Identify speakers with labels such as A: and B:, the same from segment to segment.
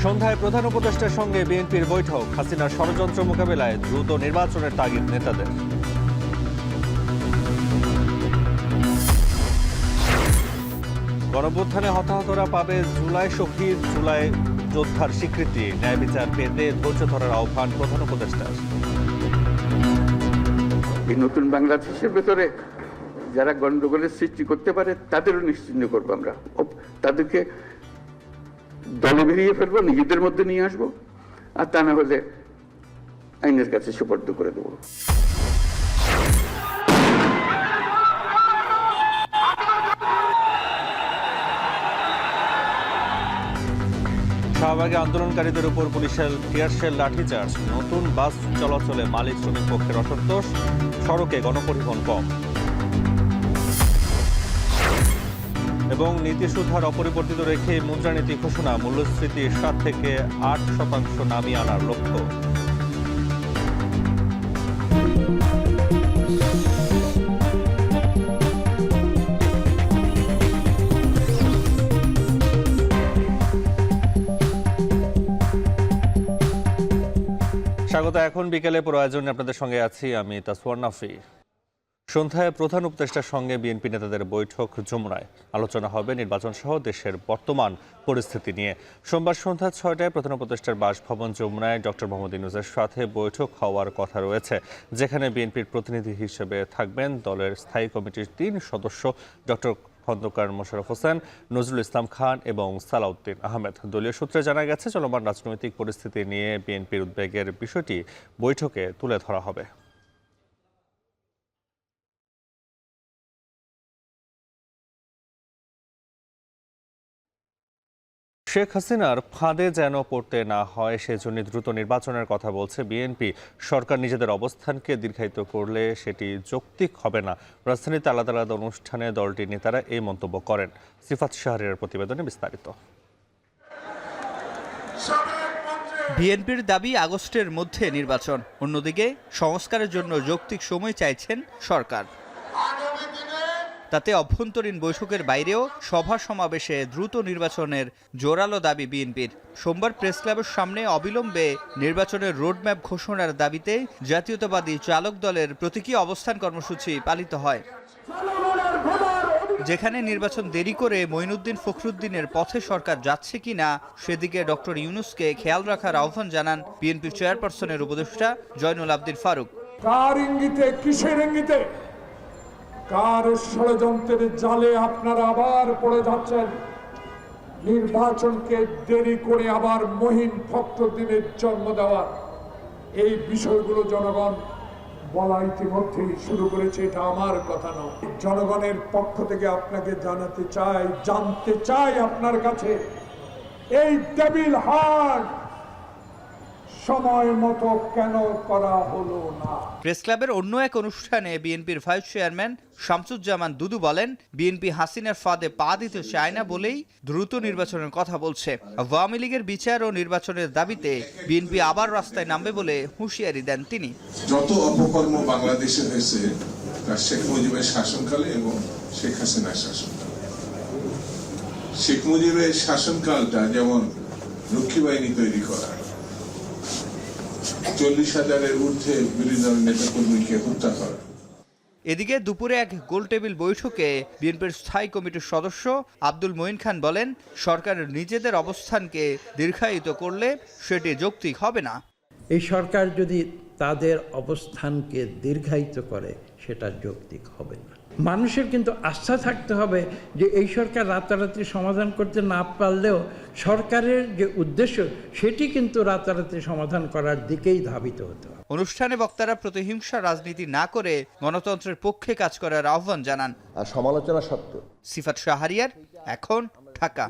A: সন্ধ্যায় প্রধান উপদেষ্টার সঙ্গে বিএনপির বৈঠক, হাসিনার ষড়যন্ত্র মোকাবেলায় দ্রুত নির্বাচনের তাগিদ নেতাদের। গণঅভ্যুত্থানে হতাহতরা পাবে জুলাই শহীদ, জুলাই যোদ্ধার স্বীকৃতি। ন্যায় বিচার পেতে ধৈর্য ধরার আহ্বান প্রধান উপদেষ্টার।
B: এই নতুন বাংলাদেশের ভেতরে যারা গন্ডগোলের সৃষ্টি করতে পারে তাদেরও নিশ্চিহ্ন করবো আমরা। তাদেরকে দলে বেরিয়ে ফেলবো, নিজেদের মধ্যে নিয়ে আসবো, আর তা না হলে আইনের কাছে সুপর্দ করে দেবো।
A: শাহবাগে আন্দোলনকারীদের উপর পুলিশের টিয়ারশেল লাঠিচার্জ। নতুন বাস চলাচলে মালিক শ্রমিক পক্ষের অসন্তোষ। সড়কে গণপরিবহন কম। এবং নীতি সুধার অপরিবর্তিত রেখে মুদ্রানীতি ঘোষণা, মূল্যস্ফীতি 7 থেকে 8% নামিয়ে আনার লক্ষ্য। স্বাগত। এখন বিকেলে পুরো আয়োজনে আপনাদের সঙ্গে আছি আমি তাসওয়ার নাফি। সন্ধ্যায় প্রধান উপদেষ্টার সঙ্গে বিএনপি নেতাদের বৈঠক যমুনায়। আলোচনা হবে নির্বাচন সহ দেশের বর্তমান পরিস্থিতি নিয়ে। সোমবার সন্ধ্যা 6টায় প্রধান উপদেষ্টার বাসভবন যমুনায় ডক্টর মোহাম্মদ ইউনূসের সাথে বৈঠক হওয়ার কথা রয়েছে, যেখানে বিএনপির প্রতিনিধি হিসেবে থাকবেন দলের স্থায়ী কমিটির 3 সদস্য ডক্টর খন্দকার মোশাররফ হোসেন, নজরুল ইসলাম খান এবং সালাউদ্দিন আহমেদ। দলীয় সূত্রে জানা গেছে, চলমান রাজনৈতিক পরিস্থিতি নিয়ে বিএনপির উদ্বেগের বিষয়টি বৈঠকে তুলে ধরা হবে। শেখ হাসিনার ফাঁদে যেন পড়তে না হয়, সেজন্য দ্রুত নির্বাচনের কথা বলছে বিএনপি। সরকার নিজেদের অবস্থানকে দীর্ঘায়িত করলে সেটি যৌক্তিক হবে না। রাজধানীতে আলাদা আলাদা অনুষ্ঠানে দলটির নেতারা এই মন্তব্য করেন। সিফাত শাহরিয়ার প্রতিবেদনে বিস্তারিত।
C: বিএনপির দাবি আগস্টের মধ্যে নির্বাচন, অন্যদিকে সংস্কারের জন্য যৌক্তিক সময় চাইছেন সরকার। তাতে অভ্যন্তরীণ বৈঠকের বাইরেও সভা সমাবেশে দ্রুত নির্বাচনের জোরালো দাবি বিএনপির। সোমবার প্রেস ক্লাবের সামনে অবিলম্বে নির্বাচনের রোডম্যাপ ঘোষণার দাবিতে জাতীয়তাবাদী চালক দলের প্রতীকী অবস্থান কর্মসূচি পালিত হয়। যেখানে নির্বাচন দেরি করে মঈনুদ্দিন ফখরুদ্দিনের পথে সরকার যাচ্ছে কিনা সেদিকে ডক্টর ইউনূসকে খেয়াল রাখার আহ্বান জানান বিএনপি চেয়ারপারসনের উপদেষ্টা জয়নুল আবদিন ফারুক।
D: কার ইঙ্গিতে, কিসের ইঙ্গিতে, কার ষড়যন্ত্রের জালে আপনারা আবার পড়ে যাচ্ছেন? নির্বাচনকে দেরি করে আবার মহিন ফখরুদ্দিনের জন্ম দেওয়ার এই বিষয়গুলো জনগণ বলা ইতিমধ্যেই শুরু করেছে। এটা আমার কথা নয়, জনগণের পক্ষ থেকে আপনাকে জানতে চাই আপনার কাছে এই টেবিল হার্ট সময় মতো কেন করা হলো না?
C: প্রেস ক্লাবের অন্য এক অনুষ্ঠানে বিএনপির ভাইস চেয়ারম্যান শামসুজ্জামান দুদু বলেন, বিএনপি হাসিনার ফাঁদে পা দিতে চায় না বলেই দ্রুত নির্বাচনের কথা বলছে। আওয়ামী লীগের বিচার ও নির্বাচনের দাবিতে বিএনপি আবার রাস্তায় নামবে বলে হুঁশিয়ারি দেন তিনি।
E: যত অপকর্ম বাংলাদেশে হয়েছে তা শেখ মুজিবের শাসনকালে এবং শেখ হাসিনার শাসনকালে। শেখ মুজিবের শাসনকালটা যেমন রক্ষী বাহিনী তৈরি করা, 40,000-এর ঊর্ধ্বে বিরোধী দলের নেতাকর্মীকে হত্যা করা।
C: এদিকে দুপুরে এক গোলটেবিল বৈঠকে বিএনপির স্থায়ী কমিটির সদস্য আব্দুল মঈন খান বলেন, সরকার নিজেদের অবস্থানকে দীর্ঘায়িত করলে সেটি যৌক্তিক হবে না।
F: এই সরকার যদি তাদের অবস্থানকে দীর্ঘায়িত করে সেটা যৌক্তিক হবে না। মানুষের কিন্তু আস্থা থাকতে হবে যে এই সরকার রাতারাতি সমাধান করতে না পারলেও সরকারের যে উদ্দেশ্য সেটি কিন্তু রাতারাতি সমাধান করার দিকেই ধাবিত হতে হবে।
C: অনুষ্ঠানে বক্তারা প্রতিহিংসা রাজনীতি না করে গণতন্ত্রের পক্ষে কাজ করার আহ্বান জানান।
G: আর সমালোচনা সত্ত্বেও
C: সিফাত শাহরিয়ার, এখন ঢাকা।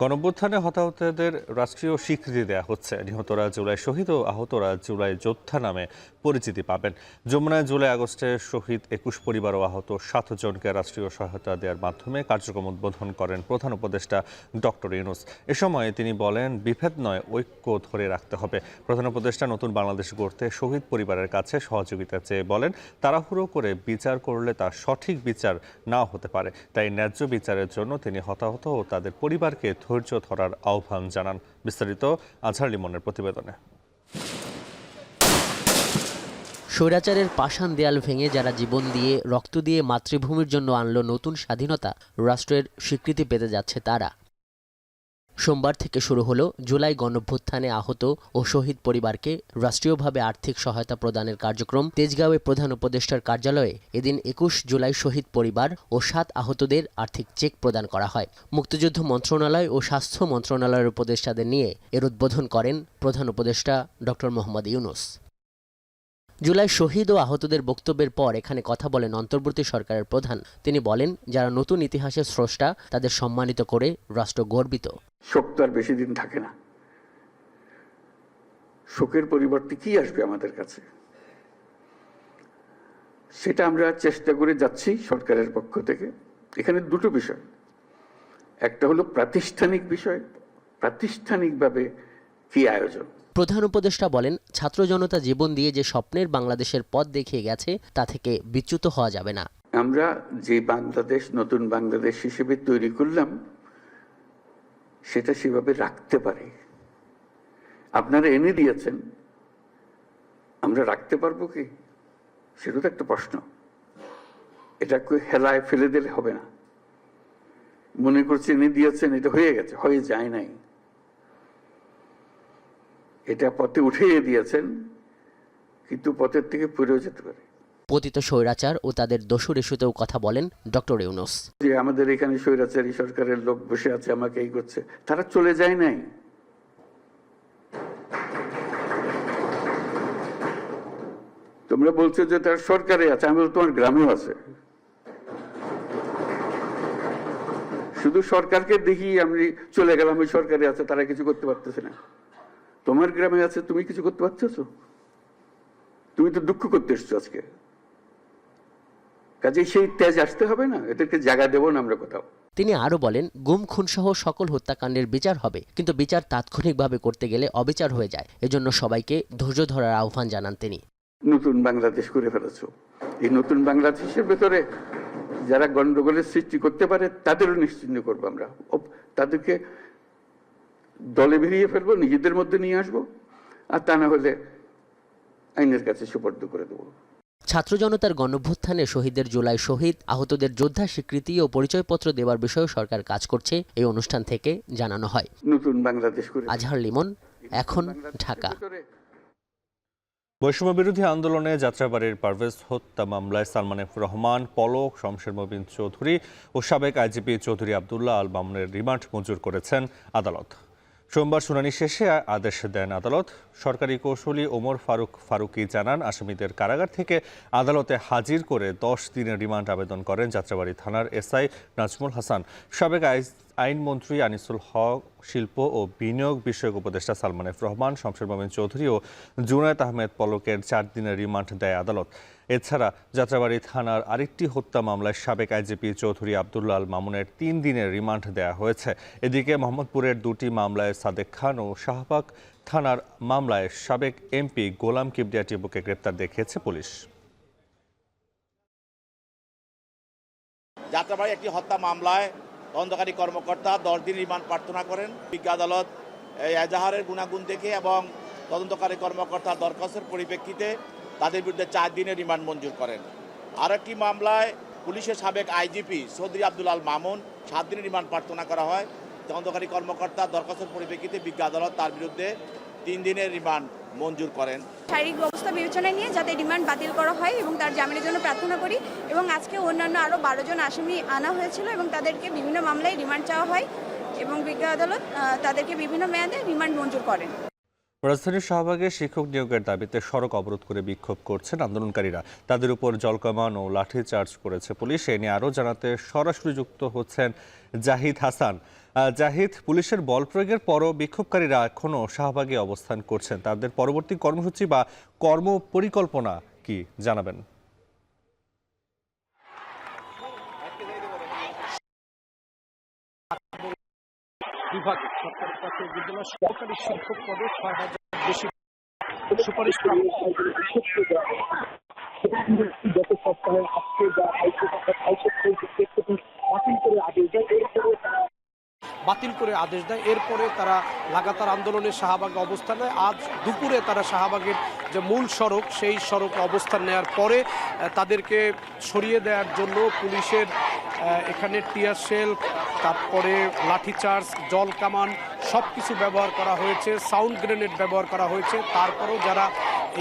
A: গণঅভ্যুত্থানে হতাহতদের রাষ্ট্রীয় স্বীকৃতি দেওয়া হচ্ছে। নিহতরা জুলাই শহীদ ও আহতরা জুলাই যোদ্ধা নামে পরিচিতি পাবেন। যমুনায় জুলাই আগস্টে শহীদ 21 পরিবার ও আহত 7 জনকে রাষ্ট্রীয় সহায়তা দেওয়ার মাধ্যমে কার্যক্রম উদ্বোধন করেন প্রধান উপদেষ্টা ডক্টর ইউনূস। এ সময় তিনি বলেন, বিভেদ নয়, ঐক্য ধরে রাখতে হবে। প্রধান উপদেষ্টা নতুন বাংলাদেশ গড়তে শহীদ পরিবারের কাছে সহযোগিতা চেয়ে বলেন, তাড়াহুড়ো করে বিচার করলে তা সঠিক বিচার নাও হতে পারে। তাই ন্যায্য বিচারের জন্য তিনি হতাহত ও তাদের পরিবারকে ধৈর্য ধরার আহ্বান জানান। বিস্তারিত আজহার লিমনের প্রতিবেদনে।
G: স্বৈরাচারের পাষাণ দেয়াল ভেঙে যারা জীবন দিয়ে রক্ত দিয়ে মাতৃভূমির জন্য আনলো নতুন স্বাধীনতা, রাষ্ট্রের স্বীকৃতি পেতে যাচ্ছে তারা। সোমবার থেকে শুরু হলো জুলাই গণঅভ্যুত্থানে আহত ও শহীদ পরিবারকে রাষ্ট্রীয়ভাবে আর্থিক সহায়তা প্রদানের কার্যক্রম। তেজগাঁওয়ে প্রধান উপদেষ্টার কার্যালয়ে এদিন ২১ জুলাই শহীদ পরিবার ও ৭ আহতদের আর্থিক চেক প্রদান করা হয়। মুক্তিযুদ্ধ মন্ত্রণালয় ও স্বাস্থ্য মন্ত্রণালয়ের উপদেষ্টাদের নিয়ে এর উদ্বোধন করেন প্রধান উপদেষ্টা ডক্টর মোহাম্মদ ইউনূস। জুলাই শহীদ ও আহতদের বক্তব্যের পর এখানে কথা বলেন অন্তর্বর্তী সরকারের প্রধান। তিনি বলেন, যারা নতুন ইতিহাসের স্রষ্টা তাদের সম্মানিত করে রাষ্ট্র গর্বিত।
B: শোক তো আর বেশি দিন থাকে না। শোকের পরিবর্তে কি আসবে আমাদের কাছে, সেটা আমরা চেষ্টা করে যাচ্ছি সরকারের পক্ষ থেকে। এখানে দুটো বিষয়, একটা হলো প্রাতিষ্ঠানিক বিষয়, প্রাতিষ্ঠানিকভাবে কি আয়োজন।
G: প্রধান উপদেষ্টা বলেন, ছাত্র জনতা জীবন দিয়ে যে স্বপ্নের বাংলাদেশের পথ দেখিয়ে গেছে তা থেকে বিচ্যুত হওয়া যাবে না।
B: আমরা যে বাংলাদেশ নতুন বাংলাদেশ হিসেবে তৈরি করলাম সেটা সেভাবে রাখতে পারি। আপনারা এনে দিয়েছেন, আমরা রাখতে পারবো কি, সেটা তো একটা প্রশ্ন। এটা হেলায় ফেলে দিলে হবে না। মনে করছে এনে দিয়েছেন, এটা হয়ে গেছে, হয়ে যায় নাই। এটা পথে উঠিয়ে দিয়েছেন, কিন্তু পথের থেকে পড়েও যেতে পারে।
G: পতিত স্বৈরাচার ও তাদের দোসর ইস্যুতেও কথা বলেন ডক্টর ইউনূস।
B: যে আমাদের এখানে স্বৈরাচারী সরকারের লোক বসে আছে, আমাকে এই করছে, তারা চলে যায় নাই। তোমরা বলছো যে তার সরকারে আছে, আমি বলছি তোমার গ্রামেও আছে। শুধু সরকারকে দেখি আমি চলে গেলাম, ওই সরকারে আছে, তারা কিছু করতে পারতেছে না। তোমার গ্রামে আছে, তুমি কিছু করতে পারতেছো? তুমি তো দুঃখ করতে এসছো আজকে। কাজে সেই তেজ আসতে হবে না, এদেরকে জায়গা দেবো না আমরা কোথাও।
G: তিনি আরো বলেন, গুম খুন সহ সকল হত্যাকাণ্ডের বিচার হবে, কিন্তু বিচার তাৎক্ষণিকভাবে করতে গেলে অবিচার হয়ে যায়। এজন্য সবাইকে ধৈর্য ধরার আহ্বান জানান তিনি।
B: নতুন বাংলাদেশ করে ফেলেছো, এই নতুন বাংলাদেশের ভেতরে যারা গন্ডগোলের সৃষ্টি করতে পারে তাদেরও নিশ্চিহ্ন করবো আমরা। তাদেরকে দলে বেরিয়ে ফেলবো, নিজেদের মধ্যে নিয়ে আসবো, আর তা না হলে আইনের কাছে সুপর্দ করে দেবো।
G: ছাত্র জনতার গণঅভ্যুত্থানে শহীদদের জুলাই শহীদ, আহতদের যোদ্ধা স্বীকৃতি ও পরিচয়পত্র দেওয়ার বিষয়ে সরকার কাজ করছে, এই অনুষ্ঠান থেকে জানানো হয়।
B: নতুন বাংলাদেশ করে।
G: আজহার লিমন, এখন, ঢাকা।
A: বৈষম্য বিরোধী আন্দোলনে যাত্রাবাড়ির পারভেজ হত্যা মামলায় সালমান এফ রহমান, পলক, শমশের মবিন চৌধুরী ও সাবেক আইজিপি চৌধুরী আবদুল্লাহ আল মামুনের রিমান্ড মঞ্জুর করেছেন আদালত। সোমবার শুনানি শেষে আদেশ দেন আদালত। সরকারি কৌঁসুলি ওমর ফারুকি জানান, আসামিদের কারাগার থেকে আদালতে হাজির করে 10 দিনের রিমান্ড আবেদন করেন যাত্রাবাড়ি থানার এসআই নাজমুল হাসান। সাবেক আইনমন্ত্রী আনিসুল হক, শিল্প ও বিনিয়োগ বিষয়ক উপদেষ্টা সালমান এফ রহমান, শমশের মবিন চৌধুরী ও জুনায়েদ আহমেদ পলকের 4 দিনের রিমান্ড দেয় আদালত। এছাড়া যাত্রাবাড়ি থানার আরেকটি হত্যা মামলায় সাবেক আইজিপি চৌধুরী আবদুল্লাহ আল মামুনের 3 দিনের রিমান্ড দেওয়া হয়েছে। এদিকে মোহাম্মদপুরের 2টি মামলায় সাদেক খান ও শাহবাগ থানার মামলায় সাবেক এমপি গোলাম কিবরিয়া টিপুকে গ্রেপ্তার দেখিয়েছে পুলিশ।
H: যাত্রাবাড়ি একটি হত্যা মামলায় তদন্তকারী কর্মকর্তা 10 দিন রিমান্ড প্রার্থনা করেন। বিজ্ঞ আদালত এজাহারের গুণাগুণ দেখে এবং তদন্তকারী কর্মকর্তার দরখাস্তের পরিপ্রেক্ষিতে তাদের বিরুদ্ধে 4 দিনের রিমান্ড মঞ্জুর করেন। আর একটি মামলায় পুলিশের সাবেক আইজিপি চৌধুরী আবদুল্লাহ আল মামুন 7 দিনের রিমান্ড প্রার্থনা করা হয়। তদন্তকারী কর্মকর্তার দরখাস্তের পরিপ্রেক্ষিতে বিজ্ঞ আদালত তার বিরুদ্ধে 3 দিনের রিমান্ড মঞ্জুর করেন।
I: শারীরিক অবস্থা বিবেচনায় নিয়ে যাতে রিমান্ড বাতিল করা হয় এবং তার জামিনের জন্য প্রার্থনা করি। এবং আজকে অন্যান্য আরও 12 জন আসামি আনা হয়েছিল এবং তাদেরকে বিভিন্ন মামলায় রিমান্ড চাওয়া হয় এবং বিজ্ঞ আদালত তাদেরকে বিভিন্ন মেয়াদে রিমান্ড মঞ্জুর করেন।
A: রাজধানীর শাহবাগে শিক্ষক নিয়োগের দাবিতে সড়ক অবরোধ করে বিক্ষোভ করছেন আন্দোলনকারীরা। তাদের উপর জলকামান ও লাঠিচার্জ করেছে পুলিশ। এ নিয়ে আরও জানাতে সরাসরি যুক্ত হচ্ছেন জাহিদ হাসান। জাহিদ, পুলিশের বল প্রয়োগের পরও বিক্ষোভকারীরা এখনও শাহবাগে অবস্থান করছেন। তাদের পরবর্তী কর্মসূচি বা কর্মপরিকল্পনা কি জানাবেন?
J: বিভাগে সরকারি প্রাথমিক বিদ্যালয় সহকারী শিক্ষক পদে ৬,০০০ বেশি সুপারিশ গত সপ্তাহে আজকে যা হাইকোর্ট বাতিল করে আগে যায়। বাতিল করে আদেশ দেয়। এরপরে তারা লাগাতার আন্দোলনে শাহবাগে অবস্থান নেয়। আজ দুপুরে তারা শাহবাগের যে মূল সড়ক সেই সড়কে অবস্থান নেওয়ার পরে তাদেরকে সরিয়ে দেওয়ার জন্য পুলিশের এখানে টিয়ার শেল, তারপরে লাঠিচার্জ, জল কামান সব কিছু ব্যবহার করা হয়েছে, সাউন্ড গ্রেনেড ব্যবহার করা হয়েছে। তারপরেও যারা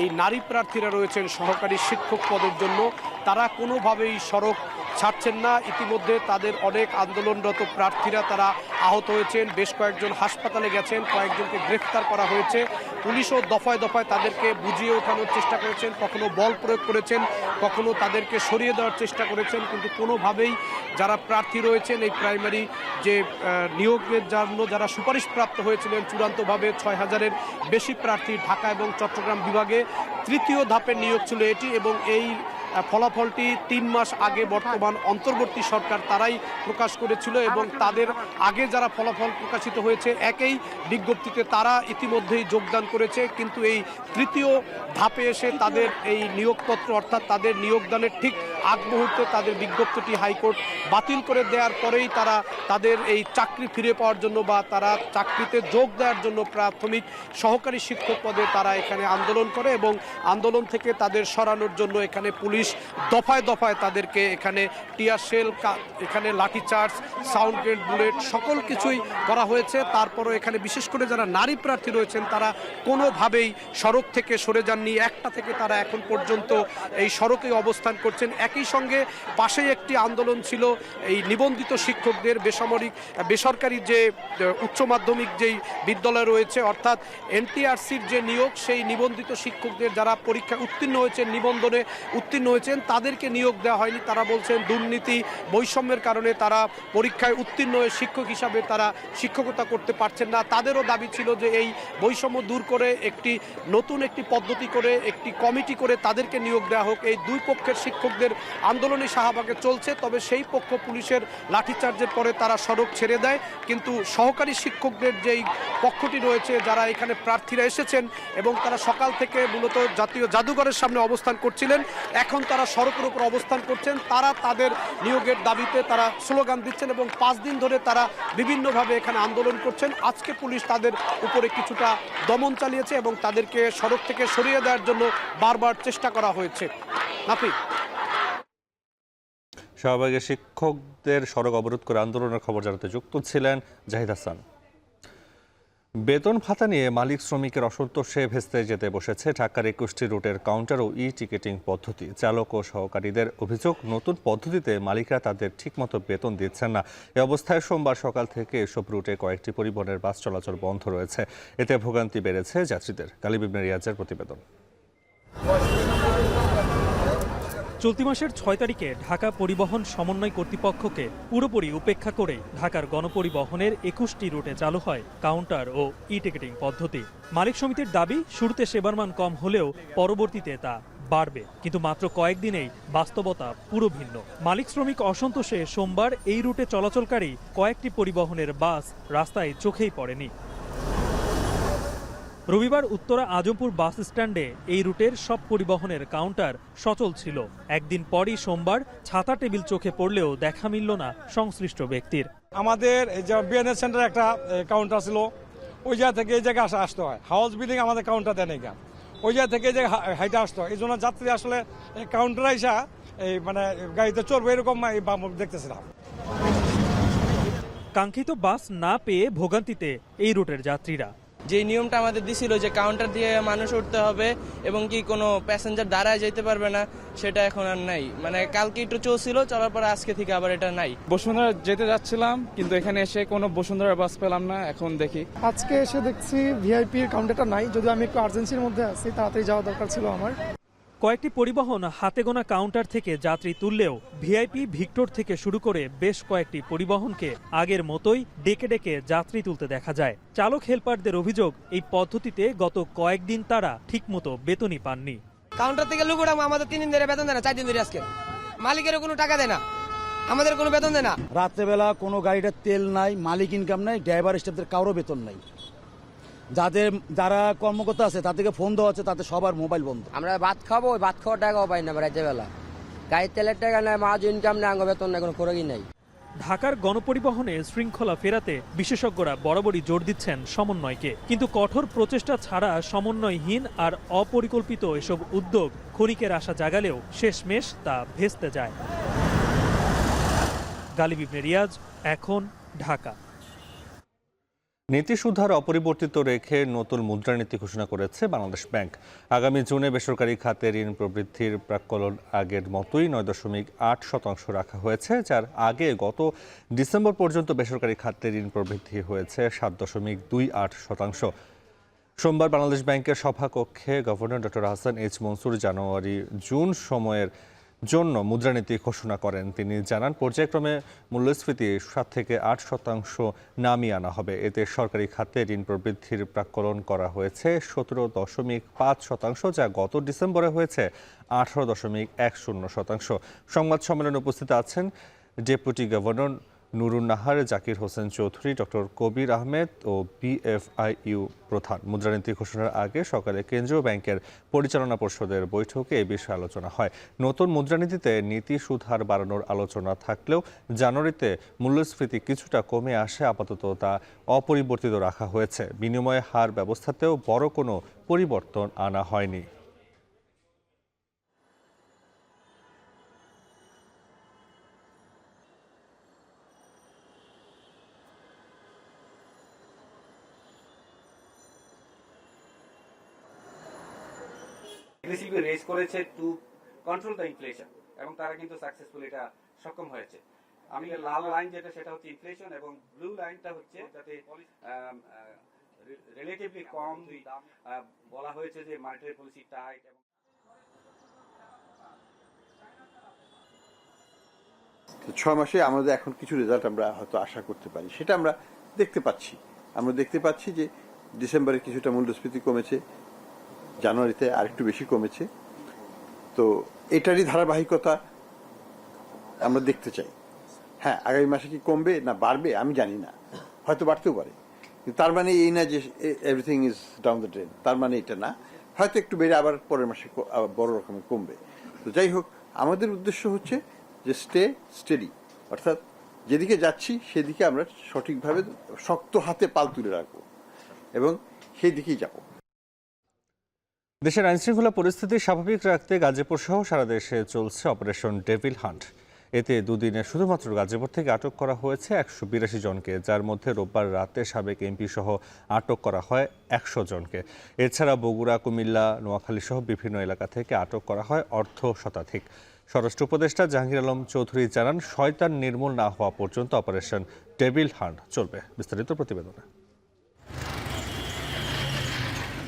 J: এই নারী প্রার্থীরা রয়েছেন সহকারী শিক্ষক পদের জন্য, তারা কোনোভাবেই সড়ক ছাড়ছেন না। ইতিমধ্যে তাদের অনেক আন্দোলনরত প্রার্থীরা তারা আহত হয়েছেন, বেশ কয়েকজন হাসপাতালে গেছেন, কয়েকজনকে গ্রেফতার করা হয়েছে। পুলিশও দফায় দফায় তাদেরকে বুঝিয়ে ওঠানোর চেষ্টা করেছেন, কখনো বল প্রয়োগ করেছেন, কখনো তাদেরকে সরিয়ে দেওয়ার চেষ্টা করেছেন, কিন্তু কোনোভাবেই যারা প্রার্থী রয়েছেন এই প্রাইমারি যে নিয়োগের জন্য যারা সুপারিশপ্রাপ্ত হয়েছিলেন চূড়ান্তভাবে ৬,০০০-এর বেশি প্রার্থী ঢাকা এবং চট্টগ্রাম বিভাগে তৃতীয় ধাপের নিয়োগ ছিল এটি, এবং এই ফলাফলটি ৩ মাস আগে বর্তমান অন্তর্বর্তী সরকার তারাই প্রকাশ করেছিল, এবং তাদের আগে যারা ফলাফল প্রকাশিত হয়েছে একই বিজ্ঞপ্তিতে তারা ইতিমধ্যেই যোগদান করেছে। কিন্তু এই তৃতীয় ধাপে এসে তাদের এই নিয়োগপত্র অর্থাৎ তাদের নিয়োগদানের ঠিক আগ মুহূর্তে তাদের বিজ্ঞপ্তিটি হাইকোর্ট বাতিল করে দেওয়ার পরেই তারা তাদের এই চাকরি ফিরে পাওয়ার জন্য বা তারা চাকরিতে যোগ দেওয়ার জন্য প্রাথমিক সহকারী শিক্ষক পদে তারা এখানে আন্দোলন করে, এবং আন্দোলন থেকে তাদের সরানোর জন্য এখানে পুলিশ দফায় দফায় তাদেরকে এখানে টিয়ার শেল, এখানে লাঠিচার্জ, সাউন্ড গ্রেনেড, বুলেট সকল কিছুই করা হয়েছে। তারপরও এখানে বিশেষ করে যারা নারী প্রার্থী রয়েছেন তারা কোনোভাবেই সড়ক থেকে সরে যাননি। ১টা থেকে তারা এখন পর্যন্ত এই সড়কে অবস্থান করছেন। একই সঙ্গে পাশেই একটি আন্দোলন ছিল এই নিবন্ধিত শিক্ষকদের, বেসরকারি যে উচ্চ মাধ্যমিক যেই বিদ্যালয় রয়েছে অর্থাৎ এনটিআরসির যে নিয়োগ, সেই নিবন্ধিত শিক্ষকদের যারা পরীক্ষায় উত্তীর্ণ হয়েছেন, নিবন্ধনে উত্তীর্ণ হয়েছেন, তাদেরকে নিয়োগ দেওয়া হয়নি। তারা বলছেন দুর্নীতি বৈষম্যের কারণে তারা পরীক্ষায় উত্তীর্ণ হয়ে শিক্ষক হিসাবে তারা শিক্ষকতা করতে পারছেন না। তাদেরও দাবি ছিল যে এই বৈষম্য দূর করে নতুন একটি পদ্ধতি করে একটি কমিটি করে তাদেরকে নিয়োগ দেওয়া হোক। এই দুই পক্ষের শিক্ষকদের আন্দোলনে শাহবাগে চলছে, তবে সেই পক্ষ পুলিশের লাঠিচার্জের পরে তারা সড়ক ছেড়ে দেয়। কিন্তু সহকারী শিক্ষকদের যেই পক্ষটি রয়েছে, যারা এখানে প্রার্থীরা এসেছেন এবং তারা সকাল থেকে মূলত জাতীয় জাদুঘরের সামনে অবস্থান করছিলেন, এখন তারা সড়কের উপর অবস্থান করছেন। তারা তাদের নিয়োগের দাবিতে তারা স্লোগান দিচ্ছেন এবং 5 দিন ধরে তারা বিভিন্নভাবে এখানে আন্দোলন করছেন। আজকে পুলিশ তাদের উপরে কিছুটা দমন চালিয়েছে এবং তাদেরকে সড়ক থেকে সরিয়ে দেওয়ার জন্য বারবার চেষ্টা করা হয়েছে। নাফি,
A: শাহবাগে শিক্ষকদের সড়ক অবরোধ করে আন্দোলনের খবর জানাতে যুক্ত ছিলেন জাহিদ হাসান। বেতন ভাতা নিয়ে মালিক শ্রমিকের অসন্তোষে ভেস্তে যেতে বসেছে ঢাকার 21টি রুটের কাউন্টার ও টিকেটিং পদ্ধতি। চালক ও সহকারীদের অভিযোগ, নতুন পদ্ধতিতে মালিকরা তাদের ঠিকমতো বেতন দিচ্ছেন না। এ অবস্থায় সোমবার সকাল থেকে এসব রুটে কয়েকটি পরিবহনের বাস চলাচল বন্ধ রয়েছে। এতে ভোগান্তি বেড়েছে যাত্রীদের। কালিব ইবনে রিয়াজের প্রতিবেদন।
K: চলতি মাসের 6 তারিখে ঢাকা পরিবহন সমন্বয় কর্তৃপক্ষকে পুরোপুরি উপেক্ষা করে ঢাকার গণপরিবহনের 21টি রুটে চালু হয় কাউন্টার ও টিকেটিং পদ্ধতি। মালিক সমিতির দাবি, শুরুতে সেবার মান কম হলেও পরবর্তীতে তা বাড়বে, কিন্তু মাত্র কয়েকদিনেই বাস্তবতা পুরো ভিন্ন। মালিক শ্রমিক অসন্তোষে সোমবার এই রুটে চলাচলকারী কয়েকটি পরিবহনের বাস রাস্তায় চোখেই পড়েনি। রবিবার উত্তরা আজমপুর বাস স্ট্যান্ডে এই রুটের সব পরিবহনের কাউন্টার সচল ছিল। একদিন পরই সোমবার ছাতা টেবিল চোখে পড়লেও দেখা মিলল না সংশ্লিষ্ট ব্যক্তির।
L: আমাদের যে বিএনএস সেন্টারে একটা কাউন্টার ছিল, ওই জায়গা থেকে এই জায়গায় আসতে হয়। হাউস বিল্ডিং আমাদের কাউন্টার দেয় না, ওই জায়গা থেকে যে হাইটে আসতে হয়। এই জন্য যাত্রী আসলে কাউন্টারে এসে এই মানে গাড়িতে চড়বে এরকম দেখতেছিলাম।
K: কাঙ্ক্ষিত বাস না পেয়ে ভোগান্তিতে এই রুটের যাত্রীরা।
M: যে নিয়মটা আমাদের দিছিল যে কাউন্টার দিয়ে মানুষ উঠতে হবে এবং কি কোনো প্যাসেঞ্জার দাঁড়ায় যেতে পারবে না, সেটা এখন আর নাই। মানে কালকে একটু চলছিল, চলার পর আজকে থেকে আবার এটা নাই।
N: বসুন্ধরা যেতে যাচ্ছিলাম, কিন্তু এখানে এসে কোনো বসুন্ধরা বাস পেলাম না। এখন দেখি
O: আজকে এসে দেখছি ভিআইপির কাউন্টারটা নাই, যদিও আমি একটু আর্জেন্সির মধ্যে আছি, তাড়াতাড়ি যাওয়া দরকার ছিল আমার।
K: কয়েকটি পরিবহন হাতে গোনা কাউন্টার থেকে যাত্রী তুললেও ভিআইপি, ভিক্টর থেকে শুরু করে বেশ কয়েকটি পরিবহনকে আগের মতোই ডেকে ডেকে যাত্রী তুলতে দেখা যায়। চালক হেলপারদের অভিযোগ, এই পদ্ধতিতে গত কয়েকদিন তারা ঠিকমতো বেতনই পাননি।
M: কাউন্টার থেকে লোক ওঠাম, আমাদের 3 দিন ধরে বেতন দেয় না, 4 দিন ধরে আজকে মালিকেরও কোনো টাকা দেয় না, আমাদের কোনো বেতন দেয় না।
P: রাত্রেবেলা কোনো গাড়িটার তেল নাই, মালিক ইনকাম নাই, ড্রাইভার স্টাফদের কারো বেতন নাই। যারা কর্মকর্তা আছে তাদেরকে ফোন দেওয়া হচ্ছে, তাদের সবার মোবাইল বন্ধ।
M: আমরা ভাত খাবো, ওই ভাত খাওয়ার টাকাও পাই না রাতের বেলা। গাড়ির তেলের টাকা নাই, মাঝ ইনকাম নাই, আঙ্গ বেতন নাই, কোনো খরচই নাই।
K: ঢাকার গণপরিবহনে শৃঙ্খলা ফেরাতে বিশেষজ্ঞরা বরাবরই জোর দিচ্ছেন সমন্বয়কে, কিন্তু কঠোর প্রচেষ্টা ছাড়া সমন্বয়হীন আর অপরিকল্পিত এসব উদ্যোগ ক্ষণিকের আশা জাগালেও শেষমেশ তা ভেস্তে যায়। গালিব ইবনে রিয়াজ, এখন, ঢাকা।
A: নীতি সুধার অপরিবর্তিত রেখে নতুন মুদ্রানীতি ঘোষণা করেছে বাংলাদেশ ব্যাংক। আগামী জুনে বেসরকারি খাতে ঋণ প্রবৃদ্ধির প্রাক্কলন আগের মতোই 9.8% রাখা হয়েছে, যার আগে গত ডিসেম্বর পর্যন্ত বেসরকারি খাতে ঋণ প্রবৃদ্ধি হয়েছে 7.28%। সোমবার বাংলাদেশ ব্যাংকের সভাকক্ষে governor doctor Hasan H Mansur জানুয়ারি-জুন সময়ের জন্য মুদ্রানীতি ঘোষণা করেন। তিনি জানান, পর্যায়ক্রমে মূল্যস্ফীতি 7 থেকে 8% নামিয়ে আনা হবে। এতে সরকারি খাতে ঋণ প্রবৃদ্ধির প্রাক্কলন করা হয়েছে 17.5%, যা গত ডিসেম্বরে হয়েছে 18.10%। সংবাদ সম্মেলনে উপস্থিত আছেন deputy governor Nurun Nahar, Zakir Hossain Chowdhury, doctor Kabir Ahmed ও BFIU প্রধান। মুদ্রানীতি ঘোষণার আগে সকালে কেন্দ্রীয় ব্যাংকের পরিচালনা পর্ষদের বৈঠকে এ বিষয়ে আলোচনা হয়। নতুন মুদ্রানীতিতে নীতি সুদ হার বাড়ানোর আলোচনা থাকলেও জানুয়ারিতে মূল্যস্ফীতি কিছুটা কমে আসে, আপাতত তা অপরিবর্তিত রাখা হয়েছে। বিনিময় হার ব্যবস্থাতেও বড় কোনো পরিবর্তন আনা হয়নি।
Q: এগ্রেসিভলি রেজ করেছে টু কন্ট্রোল দ্য ইনফ্লেশন, এবং তারা কিন্তু সাকসেসফুল এটা সক্ষম হয়েছে। আমি লাল লাইন যেটা সেটা হচ্ছে ইনফ্লেশন, এবং ব্লু লাইনটা হচ্ছে যাতে রিলেটিভলি কম বলা হয়েছে যে মনিটারি পলিসি টাইট। এবং
R: 6 মাসে আমাদের এখন কিছু রেজাল্ট আমরা হয়তো আশা করতে পারি, সেটা আমরা দেখতে পাচ্ছি। আমরা দেখতে পাচ্ছি যে ডিসেম্বরে কিছুটা মূল্যস্ফীতি কমেছে, জানুয়ারিতে আরেকটু বেশি কমেছে। তো এটারই ধারাবাহিকতা আমরা দেখতে চাই। হ্যাঁ, আগামী মাসে কি কমবে না বাড়বে আমি জানি না, হয়তো বাড়তেও পারে, কিন্তু তার মানে এই না যে everything is down the drain, তার মানে এটা না। হয়তো একটু বেড়ে আবার পরের মাসে বড় রকমের কমবে। তো যাই হোক, আমাদের উদ্দেশ্য হচ্ছে যে স্টে স্টেডি, অর্থাৎ যেদিকে যাচ্ছি সেদিকে আমরা সঠিকভাবে শক্ত হাতে পাল তুলে রাখবো এবং সেই দিকেই যাব।
A: দেশের আইনশৃঙ্খলা পরিস্থিতি স্বাভাবিক রাখতে গাজীপুর সহ সারা দেশে চলছে অপারেশন ডেভিল হান্ট। এতে দুদিনে শুধুমাত্র গাজীপুর থেকে আটক করা হয়েছে 182 জনকে, যার মধ্যে রোববার রাতে সাবেক এমপি সহ আটক করা হয় 100 জনকে। এছাড়া বগুড়া, কুমিল্লা, নোয়াখালী সহ বিভিন্ন এলাকা থেকে আটক করা হয় অর্ধ শতাধিক। স্বরাষ্ট্র উপদেষ্টা জাহাঙ্গীর আলম চৌধুরী জানান, শয়তান নির্মূল না হওয়া পর্যন্ত অপারেশন ডেভিল হান্ট চলবে। বিস্তারিত প্রতিবেদনে।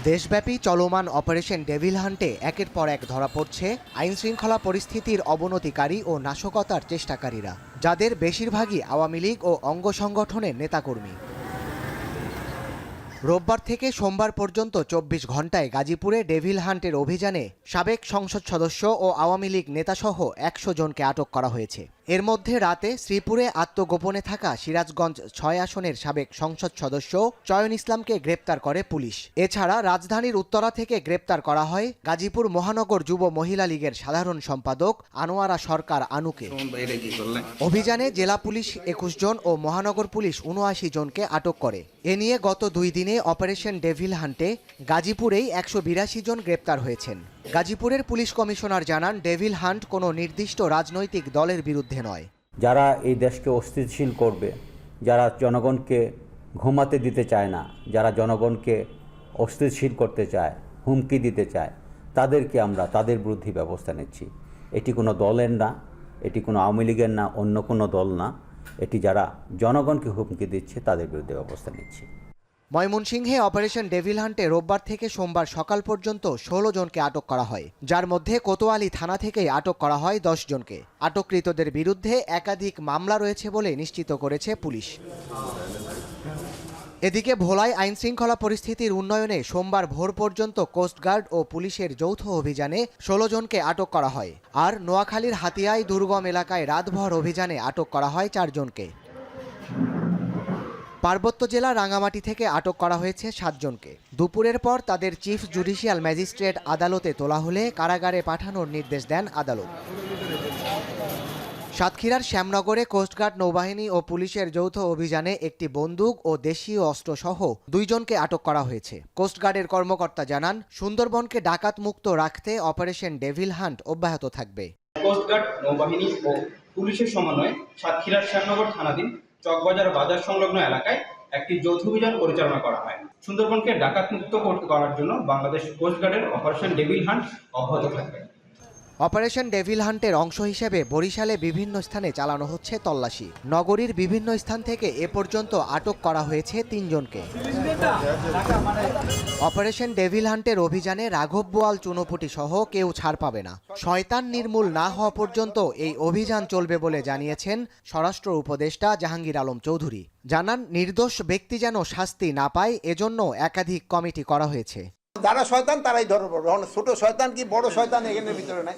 S: দেশব্যাপী চলমান অপারেশন ডেভিল হান্টে একের পর এক ধরা পড়ছে আইনশৃঙ্খলা পরিস্থিতির অবনতিকারী ও নাশকতার চেষ্টাকারীরা, যাদের বেশিরভাগই আওয়ামী লীগ ও অঙ্গ সংগঠনের নেতাকর্মী। রোববার থেকে সোমবার পর্যন্ত 24 ঘণ্টায় গাজীপুরে ডেভিল হান্টের অভিযানে সাবেক সংসদ সদস্য ও আওয়ামী লীগ নেতাসহ 100 জনকে আটক করা হয়েছে। এর মধ্যে রাতে শ্রীপুরে আত্মগোপনে থাকা সিরাজগঞ্জ 6 আসনের সাবেক সংসদ সদস্য চয়ন ইসলামকে গ্রেপ্তার করে পুলিশ। এছাড়া রাজধানীর উত্তরা থেকে গ্রেপ্তার করা হয় গাজীপুর মহানগর যুব মহিলা লীগের সাধারণ সম্পাদক আনোয়ারা সরকার আনুকে। অভিযানে জেলা পুলিশ 21 জন ও মহানগর পুলিশ 79 জনকে আটক করে। এ নিয়ে গত 2 দিনে অপারেশন ডেভিল হান্টে গাজীপুরেই 182 জন গ্রেপ্তার হয়েছেন। গাজীপুরের পুলিশ কমিশনার জানান, ডেভিল হান্ট কোনো নির্দিষ্ট রাজনৈতিক দলের বিরুদ্ধে নয়।
T: যারা এই দেশকে অস্থিতিশীল করবে, যারা জনগণকে ঘুমাতে দিতে চায় না, যারা জনগণকে অস্থিতিশীল করতে চায়, হুমকি দিতে চায়, তাদেরকে আমরা তাদের বিরুদ্ধে ব্যবস্থা নিচ্ছি। এটি কোনো দলের না, এটি কোনো আওয়ামী লীগের না, অন্য কোনো দল না, এটি যারা জনগণকে হুমকি দিচ্ছে তাদের বিরুদ্ধে ব্যবস্থা নিচ্ছি।
S: ময়মনসিংহে অপারেশন ডেভিল হান্টে রোববার থেকে সোমবার সকাল পর্যন্ত 16 জনকে আটক করা হয়, যার মধ্যে কোতোয়ালি থানা থেকেই আটক করা হয় 10 জনকে। আটককৃতদের বিরুদ্ধে একাধিক মামলা রয়েছে বলে নিশ্চিত করেছে পুলিশ। এদিকে ভোলায় আইনশৃঙ্খলা পরিস্থিতির উন্নয়নে সোমবার ভোর পর্যন্ত কোস্টগার্ড ও পুলিশের যৌথ অভিযানে 16 জনকে আটক করা হয়। আর নোয়াখালীর হাতিয়ায় দুর্গম এলাকায় রাতভর অভিযানে আটক করা হয় 4 জনকে। পার্বত্য জেলা রাঙামাটি থেকে আটক করা হয়েছে 7 জনকে। দুপুরের পর তাদের চিফ জুডিশিয়াল ম্যাজিস্ট্রেট আদালতে তোলা হলে কারাগারে পাঠানোর নির্দেশ দেন আদালত। সাতক্ষীরার শ্যামনগরে কোস্টগার্ড, নৌবাহিনী ও পুলিশের যৌথ অভিযানে একটি বন্দুক ও দেশীয় অস্ত্রসহ 2 জনকে আটক করা হয়েছে। কোস্টগার্ডের কর্মকর্তা জানান, সুন্দরবনকে ডাকাত মুক্ত রাখতে অপারেশন ডেভিল হান্ট অব্যাহত থাকবে।
U: কোস্টগার্ড, নৌবাহিনী ও পুলিশের সমন্বয়ে সাতক্ষীরার শ্যামনগর থানাধীন চকবাজার বাজার সংলগ্ন এলাকায় একটি যৌথ অভিযান পরিচালনা করা হয়। সুন্দরবনকে ডাকাত মুক্ত করার জন্য বাংলাদেশ কোস্টগার্ডের অপারেশন ডেভিল হান্ট অব্যাহত থাকবে।
S: অপারেশন ডেভিল হান্টের অংশ হিসেবে বরিশালে বিভিন্ন স্থানে চালানো হচ্ছে তল্লাশি। নগরীর বিভিন্ন স্থান থেকে এ পর্যন্ত আটক করা হয়েছে 3 জনকে। অপারেশন ডেভিল হান্টের অভিযানে রাঘব বোয়াল, চুনোপুটি সহ কেউ ছাড় পাবে না। শয়তান নির্মূল না হওয়া পর্যন্ত এই অভিযান চলবে বলে জানিয়েছেন স্বরাষ্ট্র উপদেষ্টা জাহাঙ্গীর আলম চৌধুরী। জানান, নির্দোষ ব্যক্তি যেন শাস্তি না পায় এজন্য একাধিক কমিটি করা হয়েছে।
V: যারা শয়তান তারাই ধরা পড়বে। ছোট শয়তান কি বড় শয়তান এখানের ভিতরে নাই,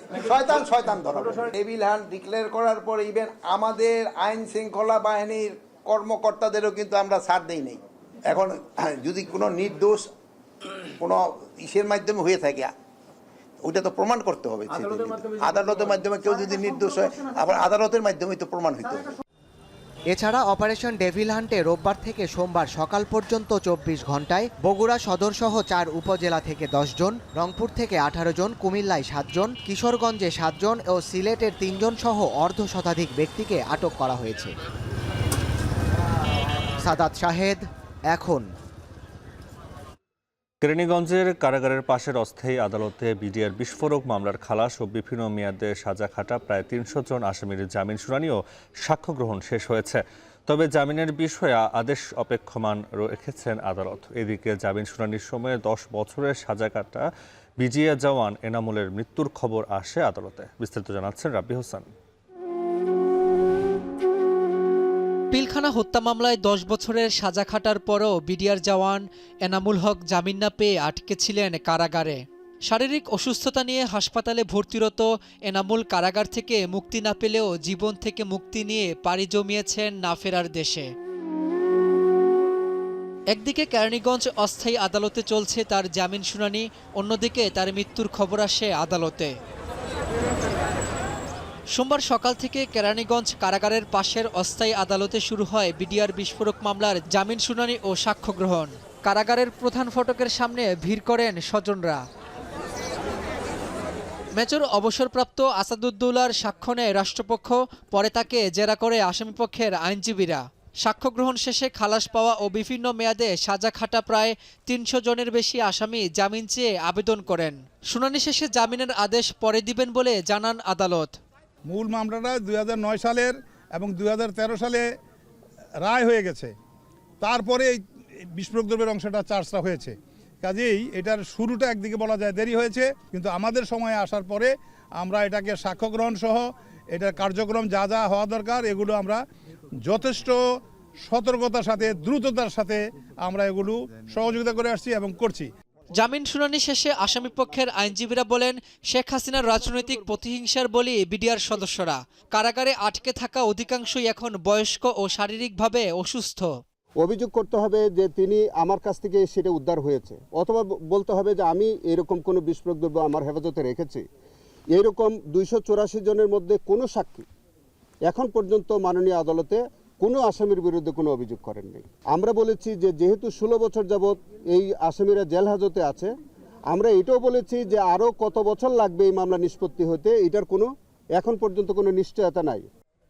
V: শয়তান ধরা পড়বে। ডেভিল হান্ট ডিক্লেয়ার করার পর ইভেন আমাদের আইন শৃঙ্খলা বাহিনীর কর্মকর্তাদেরও কিন্তু আমরা ছাড় দেই নাই। এখন যদি কোনো নির্দোষ কোনো ইসের মাধ্যমে হয়ে থাকে, ওইটা তো প্রমাণ করতে হবে। আদালতের মাধ্যমে কেউ যদি নির্দোষ হয়, আবার আদালতের মাধ্যমে তো প্রমাণ হইতে হবে।
S: এছাড়া অপারেশন ডেভিল হান্টে রোববার থেকে সোমবার সকাল পর্যন্ত 24 ঘন্টায় বগুড়া সদরসহ 4 উপজেলা থেকে 10 জন, রংপুর থেকে 18 জন, কুমিল্লায় 7 জন, কিশোরগঞ্জে 7 জন ও সিলেটের 3 জন সহ অর্ধশতাধিক ব্যক্তিকে আটক করা হয়েছে। সাদাত শাহেদ, এখন।
A: কেরানীগঞ্জের কারাগারের পাশের অস্থায়ী আদালতে বিডিআর বিস্ফোরক মামলার খালাস ও বিভিন্ন মেয়াদে সাজা খাটা প্রায় 300 জন আসামির জামিন শুনানি ও সাক্ষ্য গ্রহণ শেষ হয়েছে। তবে জামিনের বিষয়ে আদেশ অপেক্ষমান রেখেছেন আদালত। এদিকে জামিন শুনানির সময় 10 বছরের সাজা কাটা বিজিএ জওয়ান এনামুলের মৃত্যুর খবর আসে আদালতে। বিস্তারিত জানাচ্ছেন রাব্বি হোসেন।
W: পিলখানা হত্যা মামলায় 10 বছরের সাজা খাটার পরও বিডিআর জওয়ান এনামুল হক জামিন না পেয়ে আটকে ছিলেন কারাগারে। শারীরিক অসুস্থতা নিয়ে হাসপাতালে ভর্তিরত এনামুল কারাগার থেকে মুক্তি না পেলেও জীবন থেকে মুক্তি নিয়ে পাড়ি জমিয়েছেন না ফেরার দেশে। একদিকে কেরানীগঞ্জ অস্থায়ী আদালতে চলছে তার জামিন শুনানি, অন্যদিকে তার মৃত্যুর খবর আসে আদালতে। সোমবার সকাল থেকে কেরানীগঞ্জ কারাগারের পাশের অস্থায়ী আদালতে শুরু হয় বিডিআর বিস্ফোরক মামলার জামিন শুনানি ও সাক্ষ্য গ্রহণ। কারাগারের প্রধান ফটকের সামনে ভিড় করেন স্বজনরা। মেজর অবসরপ্রাপ্ত আসাদুদ্দৌলার সাক্ষ্য নেয় রাষ্ট্রপক্ষ, পরে তাকে জেরা করে আসামিপক্ষের আইনজীবীরা। সাক্ষ্য গ্রহণ শেষে খালাস পাওয়া ও বিভিন্ন মেয়াদে সাজা খাটা প্রায় 300 জনের বেশি আসামি জামিন চেয়ে আবেদন করেন। শুনানি শেষে জামিনের আদেশ পরে দিবেন বলে জানান আদালত।
X: মূল মামলাটা 2009 সালের এবং 2013 সালে রায় হয়ে গেছে, তারপরে এই বিস্ফোরক দ্রব্যের অংশটা চার্জটা হয়েছে। কাজেই এটার শুরুটা একদিকে বলা যায় দেরি হয়েছে, কিন্তু আমাদের সময়ে আসার পরে আমরা এটাকে সাক্ষ্য গ্রহণ সহ এটার কার্যক্রম যা যা হওয়া দরকার এগুলো আমরা যথেষ্ট সতর্কতার সাথে, দ্রুততার সাথে আমরা এগুলো সহযোগিতা করে আসছি এবং করছি।
W: জামিন শুনানি শেষে আসামিপক্ষের আইনজীবীরা বলেন, শেখ হাসিনার রাজনৈতিক প্রতিহিংসার বলি বিডিআর সদস্যরা। কারাগারে আটকে থাকা অধিকাংশই এখন বয়স্ক ও শারীরিকভাবে অসুস্থ।
Y: অভিযোগ করতে হবে যে তিনি আমার কাছ থেকে সেটা উদ্ধার হয়েছে, অথবা বলতে হবে যে আমি এরকম কোনো বিস্ফোরক দ্রব্য আমার হেফাজতে রেখেছি। এইরকম 284 জনের মধ্যে কোনো সাক্ষী এখন পর্যন্ত মাননীয় আদালতে কোনো আসামির বিরুদ্ধে কোনো অভিযোগ করেননি। আমরা বলেছি যে যেহেতু 16 বছর যাবৎ এই আসামিরা জেল হাজতে আছে, আমরা এটাও বলেছি যে আরও কত বছর লাগবে এই মামলা নিষ্পত্তি হতে, এটার কোনো এখন পর্যন্ত কোনো নিশ্চয়তা নাই।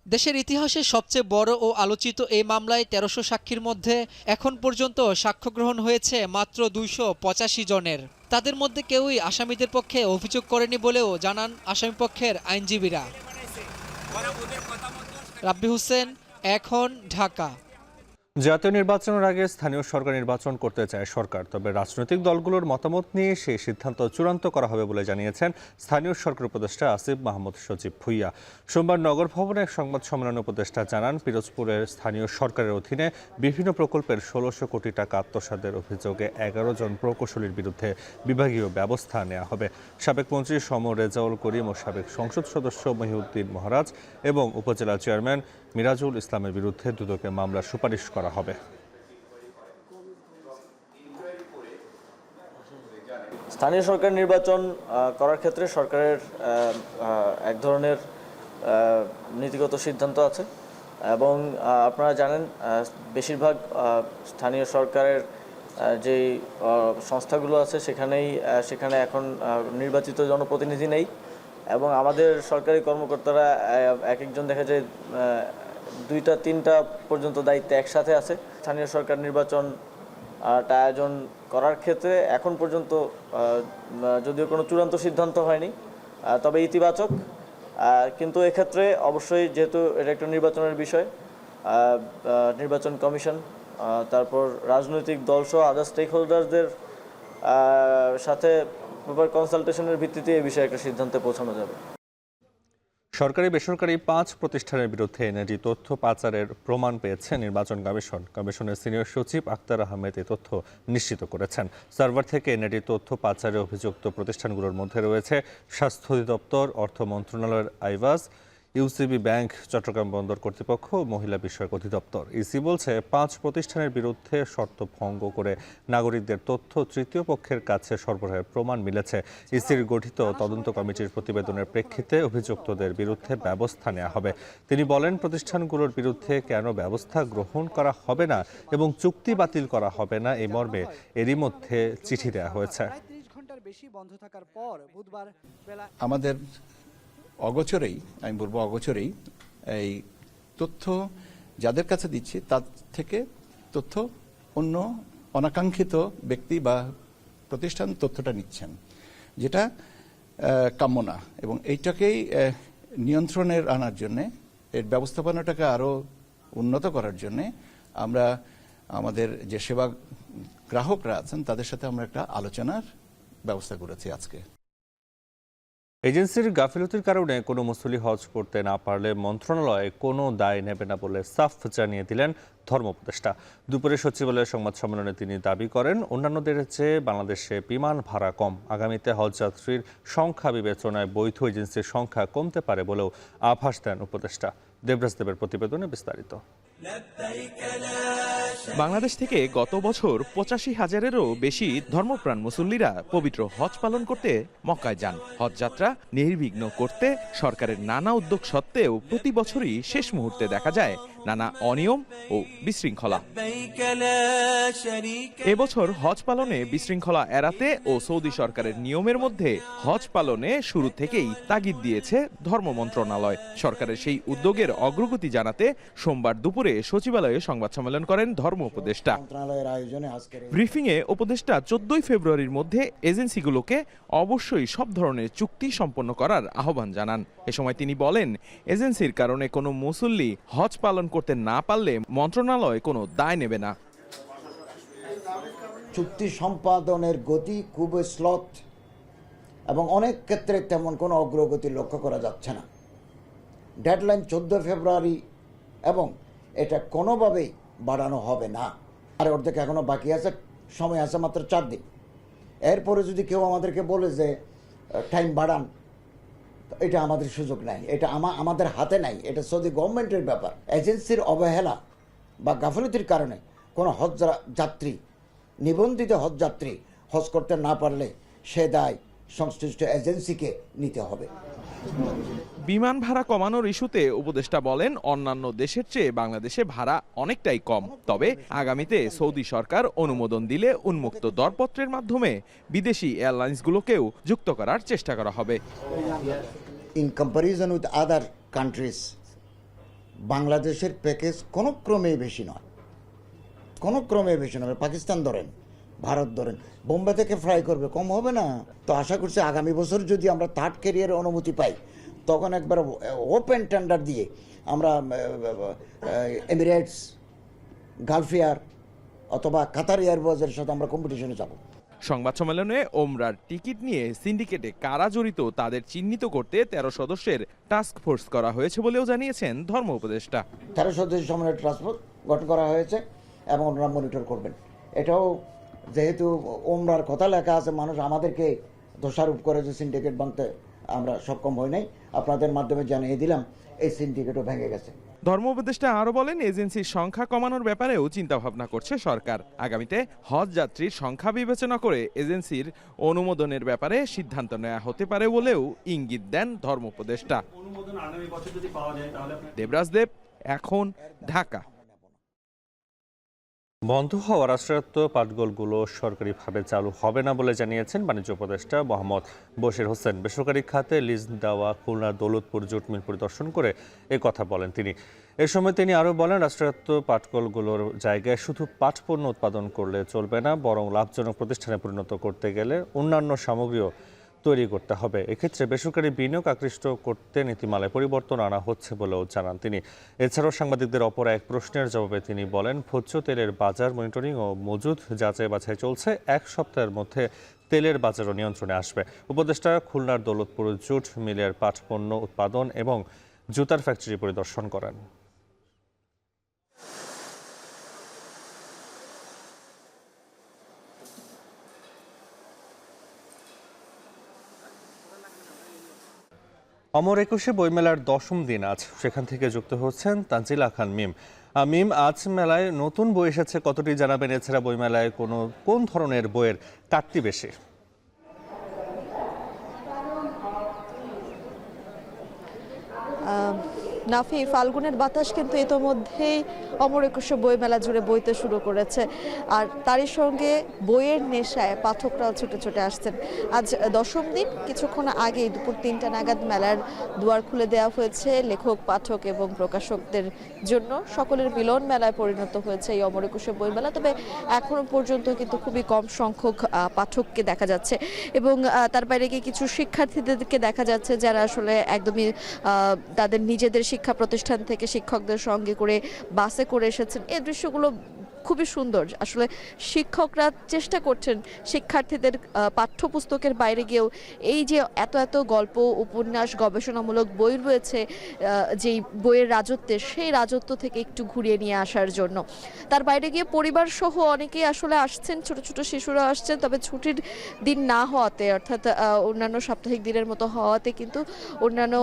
W: দেশের ইতিহাসে সবচেয়ে বড় ও আলোচিত এই মামলায় 1300 সাক্ষীর মধ্যে এখন পর্যন্ত সাক্ষ্য গ্রহণ হয়েছে মাত্র 285 জনের। তাদের মধ্যে কেউই আসামিদের পক্ষে অভিযোগ করেনি বলেও জানান আসামিপক্ষের আইনজীবীরা। রাব্বি হোসেন, এখন, ঢাকা।
A: জাতীয় নির্বাচনের আগে স্থানীয় সরকার নির্বাচন করতে চায় সরকার, তবে রাজনৈতিক দলগুলোর মতামত নিয়ে সেই সিদ্ধান্ত চূড়ান্ত করা হবে বলে জানিয়েছেন স্থানীয় সরকার উপদেষ্টা আসিফ মাহমুদ সজীব ভুইয়া। সোমবার নগর ভবনে এক সংবাদ সম্মেলনে উপদেষ্টা জানান, পিরোজপুরের স্থানীয় সরকারের অধীনে বিভিন্ন প্রকল্পের 1600 কোটি টাকা আত্মসাতের অভিযোগে 11 জন প্রকৌশলীর বিরুদ্ধে বিভাগীয় ব্যবস্থা নেওয়া হবে। সাবেক মন্ত্রী সম রেজাউল করিম ও সাবেক সংসদ সদস্য মহিউদ্দিন মহারাজ এবং উপজেলা চেয়ারম্যান মিরাজুল ইসলামের বিরুদ্ধে দুদকে মামলার সুপারিশ করা হবে।
Z: স্থানীয় সরকার নির্বাচন করার ক্ষেত্রে সরকারের এক ধরনের
B: নীতিগত সিদ্ধান্ত আছে এবং আপনারা জানেন বেশিরভাগ স্থানীয় সরকারের যেই সংস্থাগুলো আছে সেখানে এখন নির্বাচিত জনপ্রতিনিধি নেই এবং আমাদের সরকারি কর্মকর্তারা এক একজন দেখা যায় 2-3টা পর্যন্ত দায়িত্বে একসাথে আছে। স্থানীয় সরকার নির্বাচনটা আয়োজন করার ক্ষেত্রে এখন পর্যন্ত যদিও কোনো চূড়ান্ত সিদ্ধান্ত হয়নি, তবে ইতিবাচক। কিন্তু এক্ষেত্রে অবশ্যই যেহেতু এটা একটা নির্বাচনের বিষয়, নির্বাচন কমিশন তারপর রাজনৈতিক দলসহ আদার স্টেক হোল্ডারদের সাথে প্রপার কনসালটেশনের ভিত্তিতে এই বিষয়ে একটা সিদ্ধান্তে পৌঁছানো যাবে।
A: সরকারি বেসরকারি 5 প্রতিষ্ঠানের বিরুদ্ধে এনআইডি তথ্য পাচারের প্রমাণ পেয়েছে নির্বাচন কমিশন। কমিশনের সিনিয়র সচিব আক্তার আহমেদ এই তথ্য নিশ্চিত করেছেন। সার্ভার থেকে এনআইডি তথ্য পাচারে অভিযুক্ত প্রতিষ্ঠানগুলোর মধ্যে রয়েছে স্বাস্থ্য অধিদপ্তর, অর্থ মন্ত্রণালয়ের আইভাস, ইউসিবি ব্যাংক, চট্টগ্রাম বন্দর কর্তৃপক্ষ, মহিলা বিষয়ক অধিদপ্তর। ইসি বলছে 5 প্রতিষ্ঠানের বিরুদ্ধে শর্ত ভঙ্গ করে নাগরিকদের তথ্য তৃতীয় পক্ষের কাছে সরবরাহের প্রমাণ মিলেছে। ইসির গঠিত তদন্ত কমিটির প্রতিবেদনের প্রেক্ষিতে অভিযুক্তদের বিরুদ্ধে ব্যবস্থা নেওয়া হবে। তিনি বলেন, প্রতিষ্ঠানগুলোর বিরুদ্ধে কেন ব্যবস্থা গ্রহণ করা হবে না এবং চুক্তি বাতিল করা হবে না এই মর্মে এরই মধ্যে চিঠি দেওয়া হয়েছে।
C: আমাদের অগোচরেই, আমি বলবো অগোচরেই, এই তথ্য যাদের কাছে দিচ্ছি তার থেকে তথ্য অন্য অনাকাঙ্ক্ষিত ব্যক্তি বা প্রতিষ্ঠান তথ্যটা নিচ্ছেন, যেটা কাম্য না। এবং এইটাকেই নিয়ন্ত্রণের আনার জন্যে, এর ব্যবস্থাপনাটাকে আরও উন্নত করার জন্যে আমরা আমাদের যে সেবা গ্রাহকরা আছেন তাদের সাথে আমরা একটা আলোচনার ব্যবস্থা করেছি আজকে।
A: এজেন্সির গাফিলতির কারণে কোনো মুসল্লি হজ করতে না পারলে মন্ত্রণালয় কোনো দায় নেবে না বলে সাফ জানিয়ে দিলেন ধর্ম উপদেষ্টা। দুপুরে সচিবালয়ের সংবাদ সম্মেলনে তিনি দাবি করেন, অন্যান্যদের চেয়ে বাংলাদেশে বিমান ভাড়া কম। আগামীতে হজযাত্রীর সংখ্যা বিবেচনায় বৈধ এজেন্সির সংখ্যা কমতে পারে বলেও আভাস দেন উপদেষ্টা। দেবরাজ দেবের প্রতিবেদনে বিস্তারিত।
D: বাংলাদেশ থেকে গত বছর 85,000-এরও বেশি ধর্মপ্রাণ মুসল্লিরা পবিত্র হজ পালন করতে মক্কায় যান। হজ যাত্রা নির্বিঘ্ন করতে সরকারের নানা উদ্যোগ সত্ত্বেও প্রতি বছরই শেষ মুহূর্তে দেখা যায় নানা অনিয়ম ও বিশৃঙ্খলা। এবছর হজ পালনে বিশৃঙ্খলা এড়াতে ও সৌদি সরকারের নিয়মের মধ্যে হজ পালনে শুরু থেকেই তাগিদ দিয়েছে ধর্ম মন্ত্রণালয়। সরকারের সেই উদ্যোগের অগ্রগতি জানাতে সোমবার দুপুরে সচিবালয়ে সংবাদ সম্মেলন করেন ধর্ম উপদেষ্টা। ব্রিফিংয়ে উপদেষ্টা 14 ফেব্রুয়ারির মধ্যে এজেন্সিগুলোকে অবশ্যই সব ধরনের চুক্তি সম্পন্ন করার আহ্বান জানান। এ সময় তিনি বলেন, এজেন্সির কারণে কোনো মুসল্লি হজ পালন করতে না পারলে মন্ত্রণালয় কোনো দায় নেবে না।
E: চুক্তি সম্পাদনের গতি খুব স্লথ এবং অনেক ক্ষেত্রে তেমন কোনো অগ্রগতি লক্ষ্য করা যাচ্ছে না। ডেডলাইন 14 ফেব্রুয়ারি এবং এটা কোনোভাবেই বাড়ানো হবে না। আর অর্ধেক এখনো বাকি আছে, সময় আছে মাত্র 4 দিন। এরপরে যদি কেউ আমাদেরকে বলে যে টাইম বাড়ান, এটা আমাদের সুযোগ নাই, এটা আমাদের হাতে নাই, এটা সৌদি গভর্নমেন্টের ব্যাপার। এজেন্সির অবহেলা বা গাফিলতির কারণে কোনো হজ যাত্রী, নিবন্ধিত হজ যাত্রী হজ করতে না পারলে সে দায় সংশ্লিষ্ট এজেন্সিকে নিতে হবে।
D: বিমান ভাড়া কমানোর ইস্যুতে উপদেষ্টা বলেন, অন্যান্য দেশের চেয়ে বাংলাদেশে ভাড়া অনেকটাই কম। তবে আগামীতে সৌদি সরকার অনুমোদন দিলে উন্মুক্ত দরপত্রের মাধ্যমে বিদেশি এয়ারলাইন্সগুলোকেও যুক্ত করার চেষ্টা করা হবে।
E: In comparison with other countries, বাংলাদেশের প্যাকেজ কোনো ক্রমেই বেশি নয়, কোনো ক্রমে বেশি নয়। পাকিস্তান ধরেন, ভারত ধরেন, বোম্বে থেকে ফ্লাই করবে, কম হবে না। তো আশা করছি আগামী বছর যদি আমরা থার্ড ক্যারিয়ারের অনুমতি পাই, তখন একবার ওপেন টেন্ডার দিয়ে আমরা এমিরেটস, গালফ এয়ার অথবা কাতার এয়ারওয়েজের সাথে আমরা কম্পিটিশনে যাব।
D: সংবাদ সম্মেলনে ওমরার টিকিট নিয়ে সিন্ডিকেটে কারা জড়িত তাদের চিহ্নিত করতে 13 সদস্যের টাস্ক ফোর্স করা হয়েছে বলেও জানিয়েছেন ধর্ম উপদেষ্টা।
E: 13 সদস্য সমন্বয় টাস্ক ফোর্স গঠন করা হয়েছে এবং ওনারা মনিটর করবেন। এটাও যেহেতু ওমরার কথা লেখা আছে, মানুষ আমাদেরকে দোষারোপ করে যে সিন্ডিকেট ভাঙতে আমরা সক্ষম হই নাই, আপনাদের মাধ্যমে জানিয়ে দিলাম এই সিন্ডিকেটও ভেঙে গেছে।
D: ধর্ম উপদেষ্টা আরও বলেন, এজেন্সির সংখ্যা কমানোর ব্যাপারেও চিন্তাভাবনা করছে সরকার। আগামীতে হজ যাত্রীর সংখ্যা বিবেচনা করে এজেন্সির অনুমোদনের ব্যাপারে সিদ্ধান্ত নেওয়া হতে পারে বলেও ইঙ্গিত দেন ধর্ম উপদেষ্টা। দেবরাজ দেব, এখন, ঢাকা।
A: বন্ধ হওয়া রাষ্ট্রায়ত্ত পাটকলগুলো সরকারিভাবে চালু হবে না বলে জানিয়েছেন বাণিজ্য উপদেষ্টা মোহাম্মদ বশির হোসেন। বেসরকারি খাতে লিজ দেওয়া খুলনার দৌলতপুর জুট মিল পরিদর্শন করে এ কথা বলেন তিনি। এ সময় তিনি আরও বলেন, রাষ্ট্রায়ত্ত পাটকলগুলোর জায়গায় শুধু পাট পণ্য উৎপাদন করলে চলবে না, বরং লাভজনক প্রতিষ্ঠানে পরিণত করতে গেলে অন্যান্য সামগ্রীও তৈরি করতে হবে। এক্ষেত্রে বেসরকারি বিনিয়োগ আকৃষ্ট করতে নীতিমালায় পরিবর্তন আনা হচ্ছে বলেও জানান তিনি। এছাড়াও সাংবাদিকদের অপর এক প্রশ্নের জবাবে তিনি বলেন, ভোজ্য তেলের বাজার মনিটরিং ও মজুদ যাচাই বাছাই চলছে, 1 সপ্তাহের মধ্যে তেলের বাজারও নিয়ন্ত্রণে আসবে। উপদেষ্টা খুলনার দৌলতপুর জুট মিলের পাট পণ্য উৎপাদন এবং জুতার ফ্যাক্টরি পরিদর্শন করেন। অমর একুশে বইমেলার 10ম দিন আজ। সেখান থেকে যুক্ত হচ্ছেন তানজিলা খান মিম। মিম, আজ মেলায় নতুন বই এসেছে, কতটি জানাবেন? এছাড়া বইমেলায় কোন ধরনের বইয়ের কাটতি বেশি?
F: নাফি, ফাল্গুনের বাতাস কিন্তু ইতোমধ্যেই অমর একুশে বইমেলা জুড়ে বইতে শুরু করেছে, আর তারই সঙ্গে বইয়ের নেশায় পাঠকরাও ছুটে ছুটে আসছেন। আজ 10ম দিন, কিছুক্ষণ আগেই দুপুর 3টা নাগাদ মেলার দুয়ার খুলে দেওয়া হয়েছে লেখক, পাঠক এবং প্রকাশকদের জন্য। সকলের মিলন মেলায় পরিণত হয়েছে এই অমর একুশে বইমেলা। তবে এখনো পর্যন্ত কিন্তু খুবই কম সংখ্যক পাঠককে দেখা যাচ্ছে, এবং তার বাইরে গিয়ে কিছু শিক্ষার্থীদেরকে দেখা যাচ্ছে যারা আসলে একদমই তাদের নিজেদের শিক্ষা প্রতিষ্ঠান থেকে শিক্ষকদের সঙ্গে করে বাসে করে এসেছেন। এই দৃশ্যগুলো খুবই সুন্দর। আসলে শিক্ষকরা চেষ্টা করছেন শিক্ষার্থীদের পাঠ্যপুস্তকের বাইরে গিয়েও এই যে এত এত গল্প, উপন্যাস, গবেষণামূলক বই রয়েছে যেই বইয়ের রাজত্বে, সেই রাজত্ব থেকে একটু ঘুরিয়ে নিয়ে আসার জন্য। তার বাইরে গিয়ে পরিবার সহ অনেকেই আসলে আসছেন, ছোট ছোট শিশুরা আসছেন। তবে ছুটির দিন না হওয়াতে, অর্থাৎ অন্যান্য সাপ্তাহিক দিনের মতো হওয়াতে কিন্তু অন্যান্য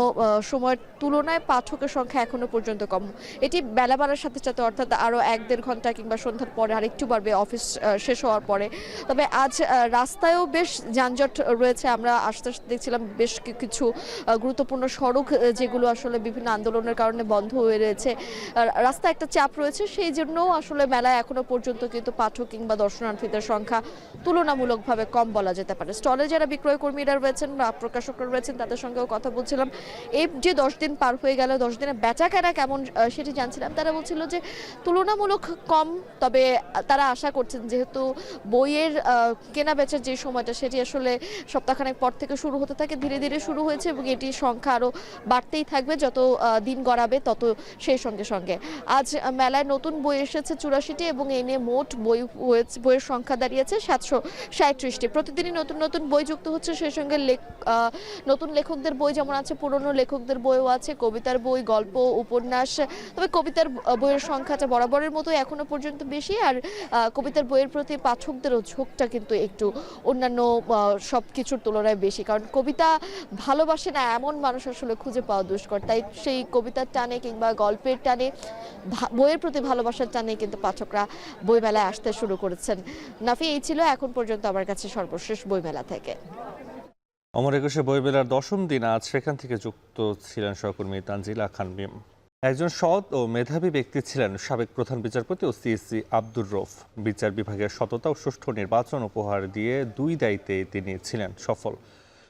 F: সময়ের তুলনায় পাঠকের সংখ্যা এখনো পর্যন্ত কম। এটি বেলা বাড়ার সাথে সাথে, অর্থাৎ আরও 1-1.5 ঘন্টা কিংবা সন্ধ্যার পরে আরেকটু বাড়বে অফিস শেষ হওয়ার পরে। তবে আজ রাস্তায়ও বেশ যানজট রয়েছে। আমরা আস্তে আস্তে দেখছিলাম বেশ কিছু গুরুত্বপূর্ণ সড়ক যেগুলো আসলে বিভিন্ন আন্দোলনের কারণে বন্ধ হয়ে রয়েছে, রাস্তায় একটা চাপ রয়েছে। সেই জন্য আসলে মেলায় এখনো পর্যন্ত কিন্তু পাঠক কিংবা দর্শনার্থীদের সংখ্যা তুলনামূলকভাবে কম বলা যেতে পারে। স্টলে যারা বিক্রয় কর্মীরা রয়েছেন বা প্রকাশকরা রয়েছেন তাদের সঙ্গেও কথা বলছিলাম। এই যে 10 দিন পার হয়ে গেল, 10 দিনে বেচা কেনা কেমন সেটি জানছিলাম। তারা বলছিল যে তুলনামূলক কম, তবে তারা আশা করছেন যেহেতু বইয়ের কেনা বেচার যে সময়টা সেটি আসলে সপ্তাহখানেক পর থেকে শুরু হতে থাকে, ধীরে ধীরে শুরু হয়েছে এবং এটির সংখ্যা আরও বাড়তেই থাকবে যত দিন গড়াবে তত। সেই সঙ্গে সঙ্গে আজ মেলায় নতুন বই এসেছে 84টি এবং এই নিয়ে মোট বইয়ের সংখ্যা দাঁড়িয়েছে 737টি। প্রতিদিনই নতুন নতুন বই যুক্ত হচ্ছে। সেই সঙ্গে নতুন লেখকদের বই যেমন আছে, পুরনো লেখকদের বইও আছে, কবিতার বই, গল্প, উপন্যাস। তবে কবিতার বইয়ের সংখ্যাটা বরাবরের মতো এখনো পর্যন্ত বেশি, আর কবিতার বইয়ের প্রতি পাঠকদেরও ঝোঁকটা কিন্তু একটু অন্যান্য সব কিছুর তুলনায় বেশি, কারণ কবিতা ভালোবাসে না এমন মানুষ আসলে খুঁজে পাওয়া দুষ্কর। তাই সেই কবিতার টানে কিংবা গল্পের টানে, বইয়ের প্রতি ভালোবাসার টানে কিন্তু পাঠকরা বইমেলায় আসতে শুরু করেছেন। নাফি, এই ছিল এখন পর্যন্ত আমার কাছে সর্বশেষ বইমেলা থেকে।
A: অমর একুশে বইমেলার 10ম দিন আজ। সেখান থেকে যুক্ত ছিলেন সহকর্মী তানজিলা খান মিম। একজন সৎ ও মেধাবী ব্যক্তি ছিলেন সাবেক প্রধান বিচারপতি ও সিএসি আব্দুর রউফ। বিচার বিভাগের সততা ও সুষ্ঠু নির্বাচন উপহার দিয়ে 2 দায়িত্বে তিনি ছিলেন সফল।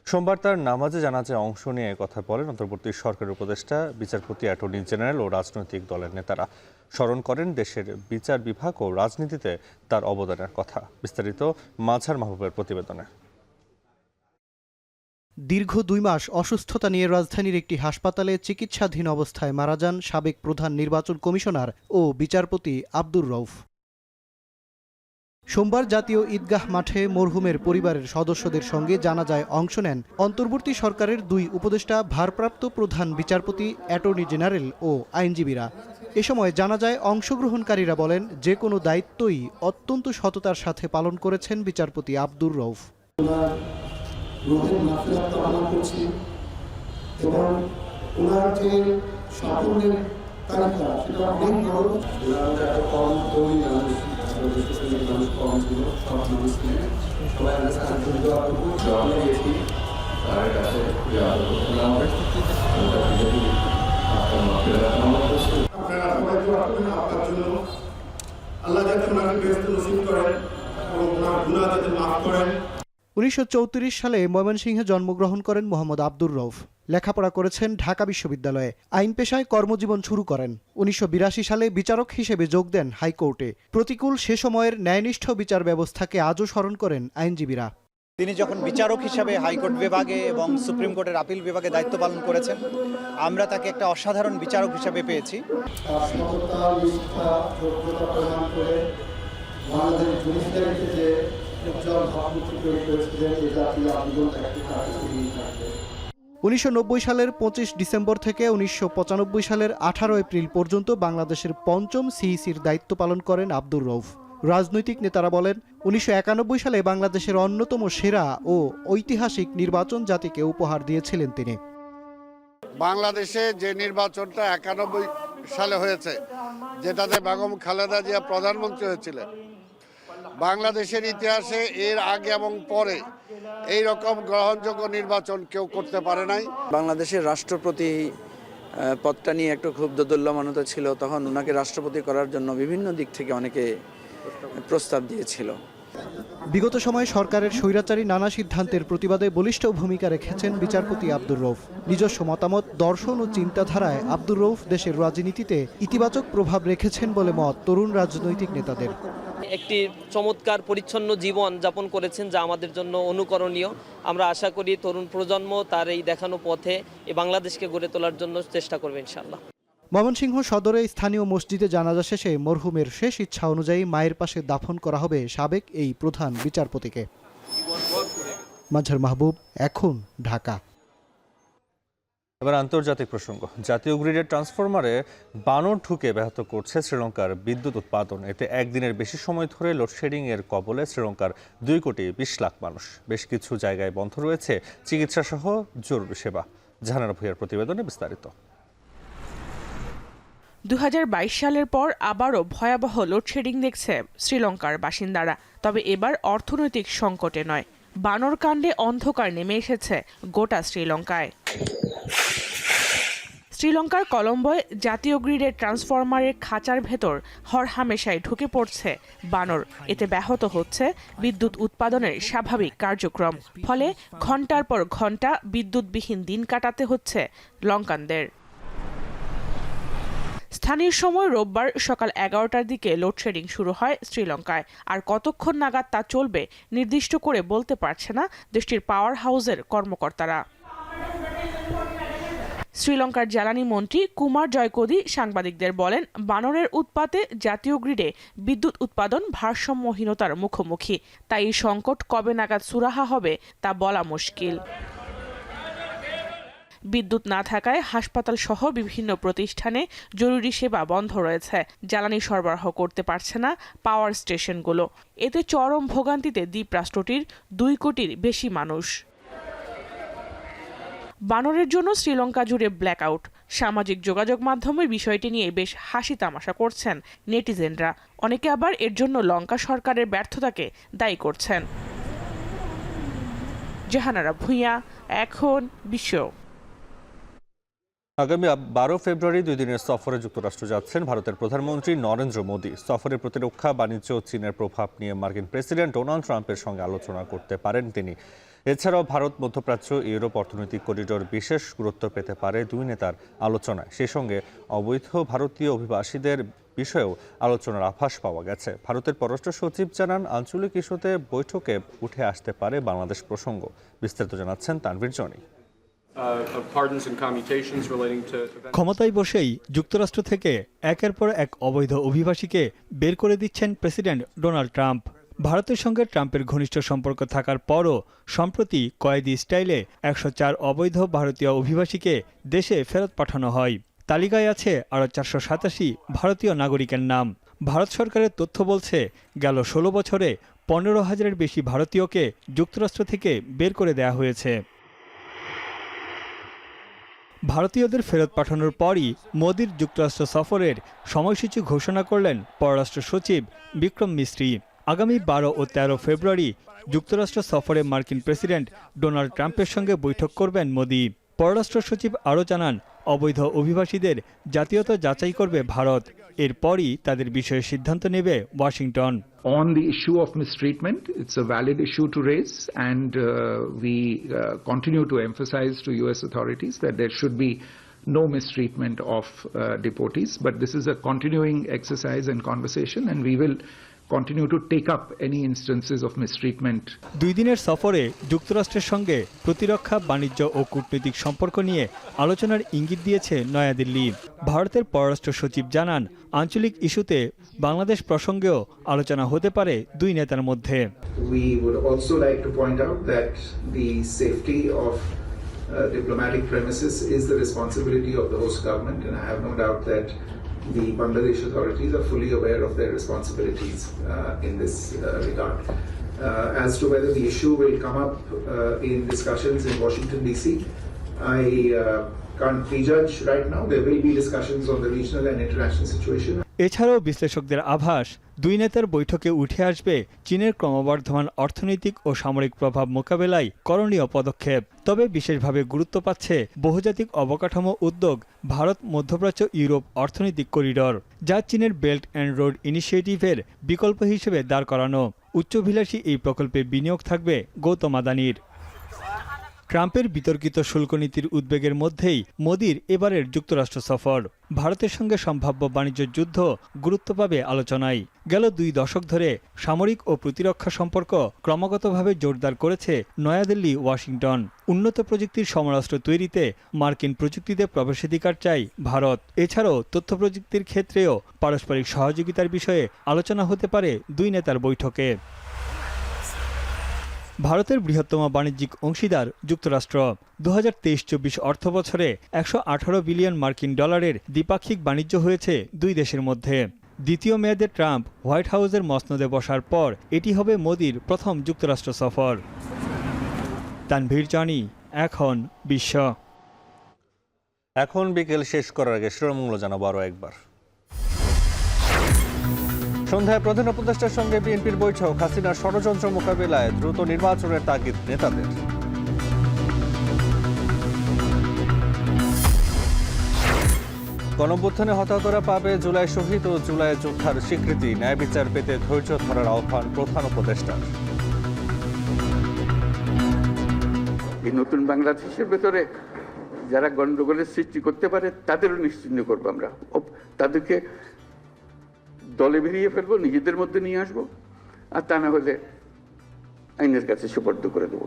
A: সোমবার তার নামাজে জানাজায় অংশ নিয়ে কথা বলেন অন্তর্বর্তী সরকারের উপদেষ্টা, বিচারপতি, অ্যাটর্নি জেনারেল ও রাজনৈতিক দলের নেতারা। স্মরণ করেন দেশের বিচার বিভাগ ও রাজনীতিতে তার অবদানের কথা। বিস্তারিত মাঝার মাহবুবের প্রতিবেদনে।
G: দীর্ঘ 2 মাস অসুস্থতা নিয়ে রাজধানীর একটি হাসপাতালে চিকিৎসাধীন অবস্থায় মারা যান সাবেক প্রধান নির্বাচন কমিশনার ও বিচারপতি আব্দুর রউফ। সোমবার জাতীয় ঈদগাহ মাঠে মরহুমের পরিবারের সদস্যদের সঙ্গে জানাজায় অংশ নেন অন্তর্বর্তী সরকারের 2 উপদেষ্টা, ভারপ্রাপ্ত প্রধান বিচারপতি, অ্যাটর্নি জেনারেল ও আইনজীবীরা। এ সময় জানাজায় অংশগ্রহণকারীরা বলেন, যে কোনো দায়িত্বই অত্যন্ত সততার সাথে পালন করেছেন বিচারপতি আব্দুর রউফ।
H: রোহের মাফিয়াত কামনা করছি এবং ওনার যে সাফল্যের তালিকা সেটা অনেক বড়। এত কম তরুণ মানুষ, মানুষ কম ছিল, সব মানুষ নিয়ে সবাই অনেক বেশি তার কাছে আপনারা সবাই দোয়া করবেন আপনার জন্য। আল্লাহ যাতে ওনাকে বেহেশত নসিব করেন এবং ওনার গুনাহ যাতে মাফ করেন।
G: 1934 সালে ময়মনসিংহে জন্মগ্রহণ করেন মোহাম্মদ আব্দুর রউফ। লেখাপড়া করেছেন ঢাকা বিশ্ববিদ্যালয়ে। আইন পেশায় কর্মজীবন শুরু করেন। 1982 সালে বিচারক হিসেবে যোগ দেন হাইকোর্টে। প্রতিকূল সে সময়ের ন্যায়নিষ্ঠ বিচার ব্যবস্থাকে আজও স্মরণ করেন আইনজীবীরা।
I: তিনি যখন বিচারক হিসাবে হাইকোর্ট বিভাগে এবং সুপ্রিম কোর্টের আপিল বিভাগে দায়িত্ব পালন করেছেন, আমরা তাকে একটা অসাধারণ বিচারক হিসাবে পেয়েছি।
H: বাংলাদেশ জুডিশিয়ারিতে যে উজ্জ্বল ভাবমূর্তি তৈরি করেছিলেন, এই জাতীয় আন্দোলন একটি কাজে এগিয়ে থাকবে।
G: 1990 সালের 25 ডিসেম্বর থেকে 1995 সালের 18 এপ্রিল পর্যন্ত বাংলাদেশের পঞ্চম সিইসির দায়িত্ব পালন করেন আব্দুর রউফ। রাজনৈতিক নেতারা বলেন 1991 সালে বাংলাদেশের অন্যতম সেরা ও ঐতিহাসিক নির্বাচন জাতিকে উপহার দিয়েছিলেন তিনি।
J: বাংলাদেশে যে নির্বাচনটা 91 সালে হয়েছে, যেটাতে বেগম খালেদা জিয়া প্রধানমন্ত্রী হয়েছিলেন, বাংলাদেশের ইতিহাসে এর আগে এবং পরে এই রকম গ্রহণযোগ্য নির্বাচন কেউ করতে পারে নাই।
L: বাংলাদেশের রাষ্ট্রপতি পদটা নিয়ে একটু খুব দোদুল্যমানতা ছিল, তখন ওনাকে রাষ্ট্রপতি করার জন্য বিভিন্ন দিক থেকে অনেকে প্রস্তাব দিয়েছিল।
G: বিগত সময়ে সরকারের স্বৈরাচারী নানা সিদ্ধান্তের প্রতিবাদে বলিষ্ঠ ভূমিকা রেখেছেন বিচারপতি আব্দুর রউফ। নিজস্ব মতামত, দর্শন ও চিন্তাধারায় আব্দুর রউফ দেশের রাজনীতিতে ইতিবাচক প্রভাব রেখেছেন বলে মত তরুণ রাজনৈতিক নেতাদের।
N: একটি চমৎকার পরিচ্ছন্ন জীবন যাপন করেছেন, যা আমাদের জন্য অনুকরণীয়। আমরা আশা করি তরুণ প্রজন্ম তার এই দেখানো পথে এই বাংলাদেশকে গড়ে তোলার জন্য চেষ্টা করবে ইনশাআল্লাহ।
G: ময়মনসিংহ সদরে স্থানীয় মসজিদে জানাজা শেষে মরহুমের শেষ ইচ্ছা অনুযায়ী মায়ের পাশে দাফন করা হবে সাবেক এই প্রধান বিচারপতিকে। মাজহার মাহবুব, এখন, ঢাকা।
A: এবার আন্তর্জাতিক প্রসঙ্গ। জাতীয় গ্রিডের ট্রান্সফরমারে বানর ঢুকে ব্যাহত করছে শ্রীলঙ্কার বিদ্যুৎ উৎপাদন। এতে একদিনের বেশি সময় ধরে লোডশেডিং এর কবলে শ্রীলঙ্কার 2,20,00,000 মানুষ। বেশ কিছু জায়গায় বন্ধ রয়েছে চিকিৎসা সহ জরুরি সেবা। জাহানারা ভূঁইয়ার প্রতিবেদনে বিস্তারিত।
O: 2022 সালের পর আবারও ভয়াবহ লোডশেডিং দেখছে শ্রীলঙ্কার বাসিন্দারা। তবে এবার অর্থনৈতিক সংকটে নয়, বানর কাণ্ডে অন্ধকার নেমে এসেছে গোটা শ্রীলঙ্কায়। শ্রীলঙ্কার কলম্বোয় জাতীয় গ্রিডের ট্রান্সফরমারের খাঁচার ভেতর হরহামেশাই ঢুকে পড়ছে বানর। এতে ব্যাহত হচ্ছে বিদ্যুৎ উৎপাদনের স্বাভাবিক কার্যক্রম। ফলে ঘণ্টার পর ঘণ্টা বিদ্যুৎবিহীন দিন কাটাতে হচ্ছে লঙ্কানদের। স্থানীয় সময় রোববার সকাল 11টার দিকে লোডশেডিং শুরু হয় শ্রীলঙ্কায়। আর কতক্ষণ নাগাদ তা চলবে নির্দিষ্ট করে বলতে পারছে না দেশটির পাওয়ার হাউসের কর্মকর্তারা। শ্রীলঙ্কার জ্বালানি মন্ত্রী কুমার জয়কোদি সাংবাদিকদের বলেন, বানরের উৎপাতে জাতীয় গ্রিডে বিদ্যুৎ উৎপাদন ভারসাম্যহীনতার মুখোমুখি। তাই এই সংকট কবে নাগাদ সুরাহা হবে তা বলা মুশকিল। বিদ্যুৎ না থাকায় হাসপাতাল সহ বিভিন্ন প্রতিষ্ঠানে জরুরি সেবা বন্ধ রয়েছে। জ্বালানি সরবরাহ করতে পারছে না পাওয়ার স্টেশনগুলো। এতে চরম ভোগান্তিতে দ্বীপরাষ্ট্রটির 2 কোটির বেশি মানুষ। বানরের জন্য শ্রীলঙ্কা জুড়ে ব্ল্যাকআউট। সামাজিক যোগাযোগ মাধ্যমে বিষয়টি নিয়ে বেশ হাসি তামাশা করছেন নেটিজেনরা। অনেকে আবার এর জন্য লঙ্কা সরকারের ব্যর্থতাকে দায়ী করছেন। জাহানারা ভূঁইয়া, এখন, বিশ্ব।
A: আগামী 12 ফেব্রুয়ারি 2 দিনের সফরে যুক্তরাষ্ট্র যাচ্ছেন ভারতের প্রধানমন্ত্রী নরেন্দ্র মোদী। সফরে প্রতিরক্ষা, বাণিজ্য ও চীনের প্রভাব নিয়ে মার্কিন প্রেসিডেন্ট ডোনাল্ড ট্রাম্পের সঙ্গে আলোচনা করতে পারেন তিনি। এছাড়াও ভারত, মধ্যপ্রাচ্য, ইউরোপ অর্থনৈতিক করিডোর বিশেষ গুরুত্ব পেতে পারে দুই নেতার আলোচনায়। সেই সঙ্গে অবৈধ ভারতীয় অভিবাসীদের বিষয়েও আলোচনার আভাস পাওয়া গেছে। ভারতের পররাষ্ট্র সচিব জানান, আঞ্চলিক ইস্যুতে বৈঠকে উঠে আসতে পারে বাংলাদেশ প্রসঙ্গ। বিস্তারিত জানাচ্ছেন তানভীর জনি।
Z: ক্ষমতায় বসেই যুক্তরাষ্ট্র থেকে একের পর এক অবৈধ অভিবাসীকে বের করে দিচ্ছেন প্রেসিডেন্ট ডোনাল্ড ট্রাম্প। ভারতের সঙ্গে ট্রাম্পের ঘনিষ্ঠ সম্পর্ক থাকার পরও সম্প্রতি কয়েদি স্টাইলে 104 অবৈধ ভারতীয় অভিবাসীকে দেশে ফেরত পাঠানো হয়। তালিকায় আছে আরও 487 ভারতীয় নাগরিকের নাম। ভারত সরকারের তথ্য বলছে, গেল 16 বছরে 15,000-এর বেশি ভারতীয়কে যুক্তরাষ্ট্র থেকে বের করে দেয়া হয়েছে। ভারতীয়দের ফেরত পাঠানোর পরই মোদির যুক্তরাষ্ট্র সফরের সময়সূচি ঘোষণা করলেন পররাষ্ট্র সচিব বিক্রম মিস্ত্রি। আগামী 12 ও 13 ফেব্রুয়ারি যুক্তরাষ্ট্র সফরে মার্কিন প্রেসিডেন্ট ডোনাল্ড ট্রাম্পের সঙ্গে বৈঠক করবেন মোদি। পররাষ্ট্র সচিব আরও জানান, অবৈধ অভিবাসীদের জাতীয়তা যাচাই করবে ভারত, এরপরই তাদের বিষয়ে সিদ্ধান্ত নেবে Washington.
K: On the issue of mistreatment, it's a valid issue to raise, and we continue to emphasize to U.S. authorities that there should be no mistreatment of deportees. But this is a continuing exercise and conversation, and we will continue to take up any instances of mistreatment.
Z: 2 দিনের সফরে যুক্তরাষ্ট্রের সঙ্গে প্রতিরক্ষা, বাণিজ্য ও কূটনৈতিক সম্পর্ক নিয়ে আলোচনার ইঙ্গিত দিয়েছে নয়াদিল্লি। ভারতের পররাষ্ট্র সচিব জানান, আঞ্চলিক ইস্যুতে বাংলাদেশ প্রসঙ্গেও আলোচনা হতে পারে 2 নেতার মধ্যে।
K: We would also like to point out that the safety of diplomatic premises is the responsibility of the host government, and I have no doubt that the Bangladesh authorities are fully aware of their responsibilities in this regard. As to whether the issue will come up in discussions in Washington DC, I can't prejudge right now. There will be discussions on the regional and international situation.
Z: এছাড়াও বিশ্লেষকদের আভাস, 2 নেতার বৈঠকে উঠে আসবে চীনের ক্রমবর্ধমান অর্থনৈতিক ও সামরিক প্রভাব মোকাবেলায় করণীয় পদক্ষেপ। তবে বিশেষভাবে গুরুত্ব পাচ্ছে বহুজাতিক অবকাঠামো উদ্যোগ ভারত মধ্যপ্রাচ্য ইউরোপ অর্থনৈতিক করিডর, যা চীনের বেল্ট অ্যান্ড রোড ইনিশিয়েটিভের বিকল্প হিসেবে দাঁড় করানো। উচ্চাভিলাষী এই প্রকল্পে বিনিয়োগ থাকবে গৌতম আদানির। ট্রাম্পের বিতর্কিত শুল্ক নীতির উদ্বেগের মধ্যেই মোদির এবারের যুক্তরাষ্ট্র সফর। ভারতের সঙ্গে সম্ভাব্য বাণিজ্য যুদ্ধ গুরুত্ব পাবে আলোচনায়। গেল 2 দশক ধরে সামরিক ও প্রতিরক্ষা সম্পর্ক ক্রমাগতভাবে জোরদার করেছে নয়াদিল্লি, ওয়াশিংটন। উন্নত প্রযুক্তির সমরাস্ত্র তৈরিতে মার্কিন প্রযুক্তিতে প্রবেশাধিকার চাই ভারত। এছাড়াও তথ্য প্রযুক্তির ক্ষেত্রেও পারস্পরিক সহযোগিতার বিষয়ে আলোচনা হতে পারে 2 নেতার বৈঠকে। ভারতের বৃহত্তম বাণিজ্যিক অংশীদার যুক্তরাষ্ট্র। 2023-24 অর্থবছরে 118 বিলিয়ন মার্কিন ডলারের দ্বিপাক্ষিক বাণিজ্য হয়েছে 2 দেশের মধ্যে। দ্বিতীয় মেয়াদে ট্রাম্প হোয়াইট হাউসের মসনদে বসার পর এটি হবে মোদির প্রথম যুক্তরাষ্ট্র সফর। তানভীর জানি, এখন বিশ্ব।
A: এখন বিকেল শেষ করার আগে শিরোনামগুলো জানাবো আরও একবার। সন্ধ্যায় প্রধান উপদেষ্টার সঙ্গে বিএনপির বৈঠক, হাসিনার ষড়যন্ত্র মোকাবিলায় দ্রুত নির্বাচনের তাগিদ নেতাদের। গণঅভ্যুত্থানে হতাহতরা পাবে জুলাই শহীদ ও জুলাই যোদ্ধার স্বীকৃতি, ন্যায় বিচার পেতে ধৈর্য ধরার আহ্বান প্রধান উপদেষ্টার।
M: এই নতুন বাংলাদেশের ভেতরে যারা গণ্ডগোলের সৃষ্টি করতে পারে তাদেরও নিশ্চিহ্ন করবো আমরা, তাদেরকে দলে বেরিয়ে ফেলবো, নিজেদের মধ্যে নিয়ে আসবো, আর তা না হলে আইনের কাছে সুপর্দ করে দেবো।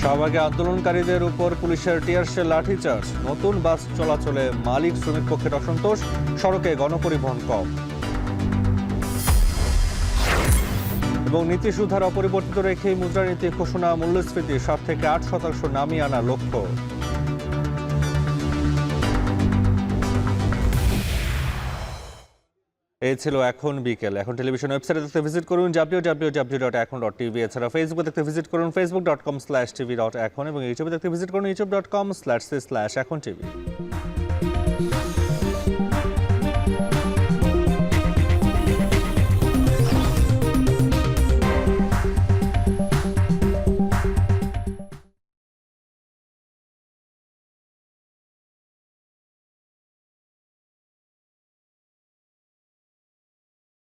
A: শাহবাগে আন্দোলনকারীদের উপর পুলিশের টিয়ারশেল লাঠিচার্জ, নতুন বাস চলাচলে মালিক শ্রমিক পক্ষের অসন্তোষ, সড়কে গণপরিবহন কম। এবং নীতি সুধার অপরিবর্তিত রেখেই মুদ্রানীতি ঘোষণা, মূল্যস্ফীতি 7 থেকে 8% নামিয়ে আনা লক্ষ্য। এই ছিল এখন বিকেল। এখন টেলিভিশন ওয়েবসাইটে দেখতে ভিজিট করুন www.ekon.tv। এছাড়া ফেসবুকে দেখতে ভিজিট করুন facebook.com/tv.ekon এবং ইউটিউবে দেখতে ভিজিট করুন youtube.com/echontv।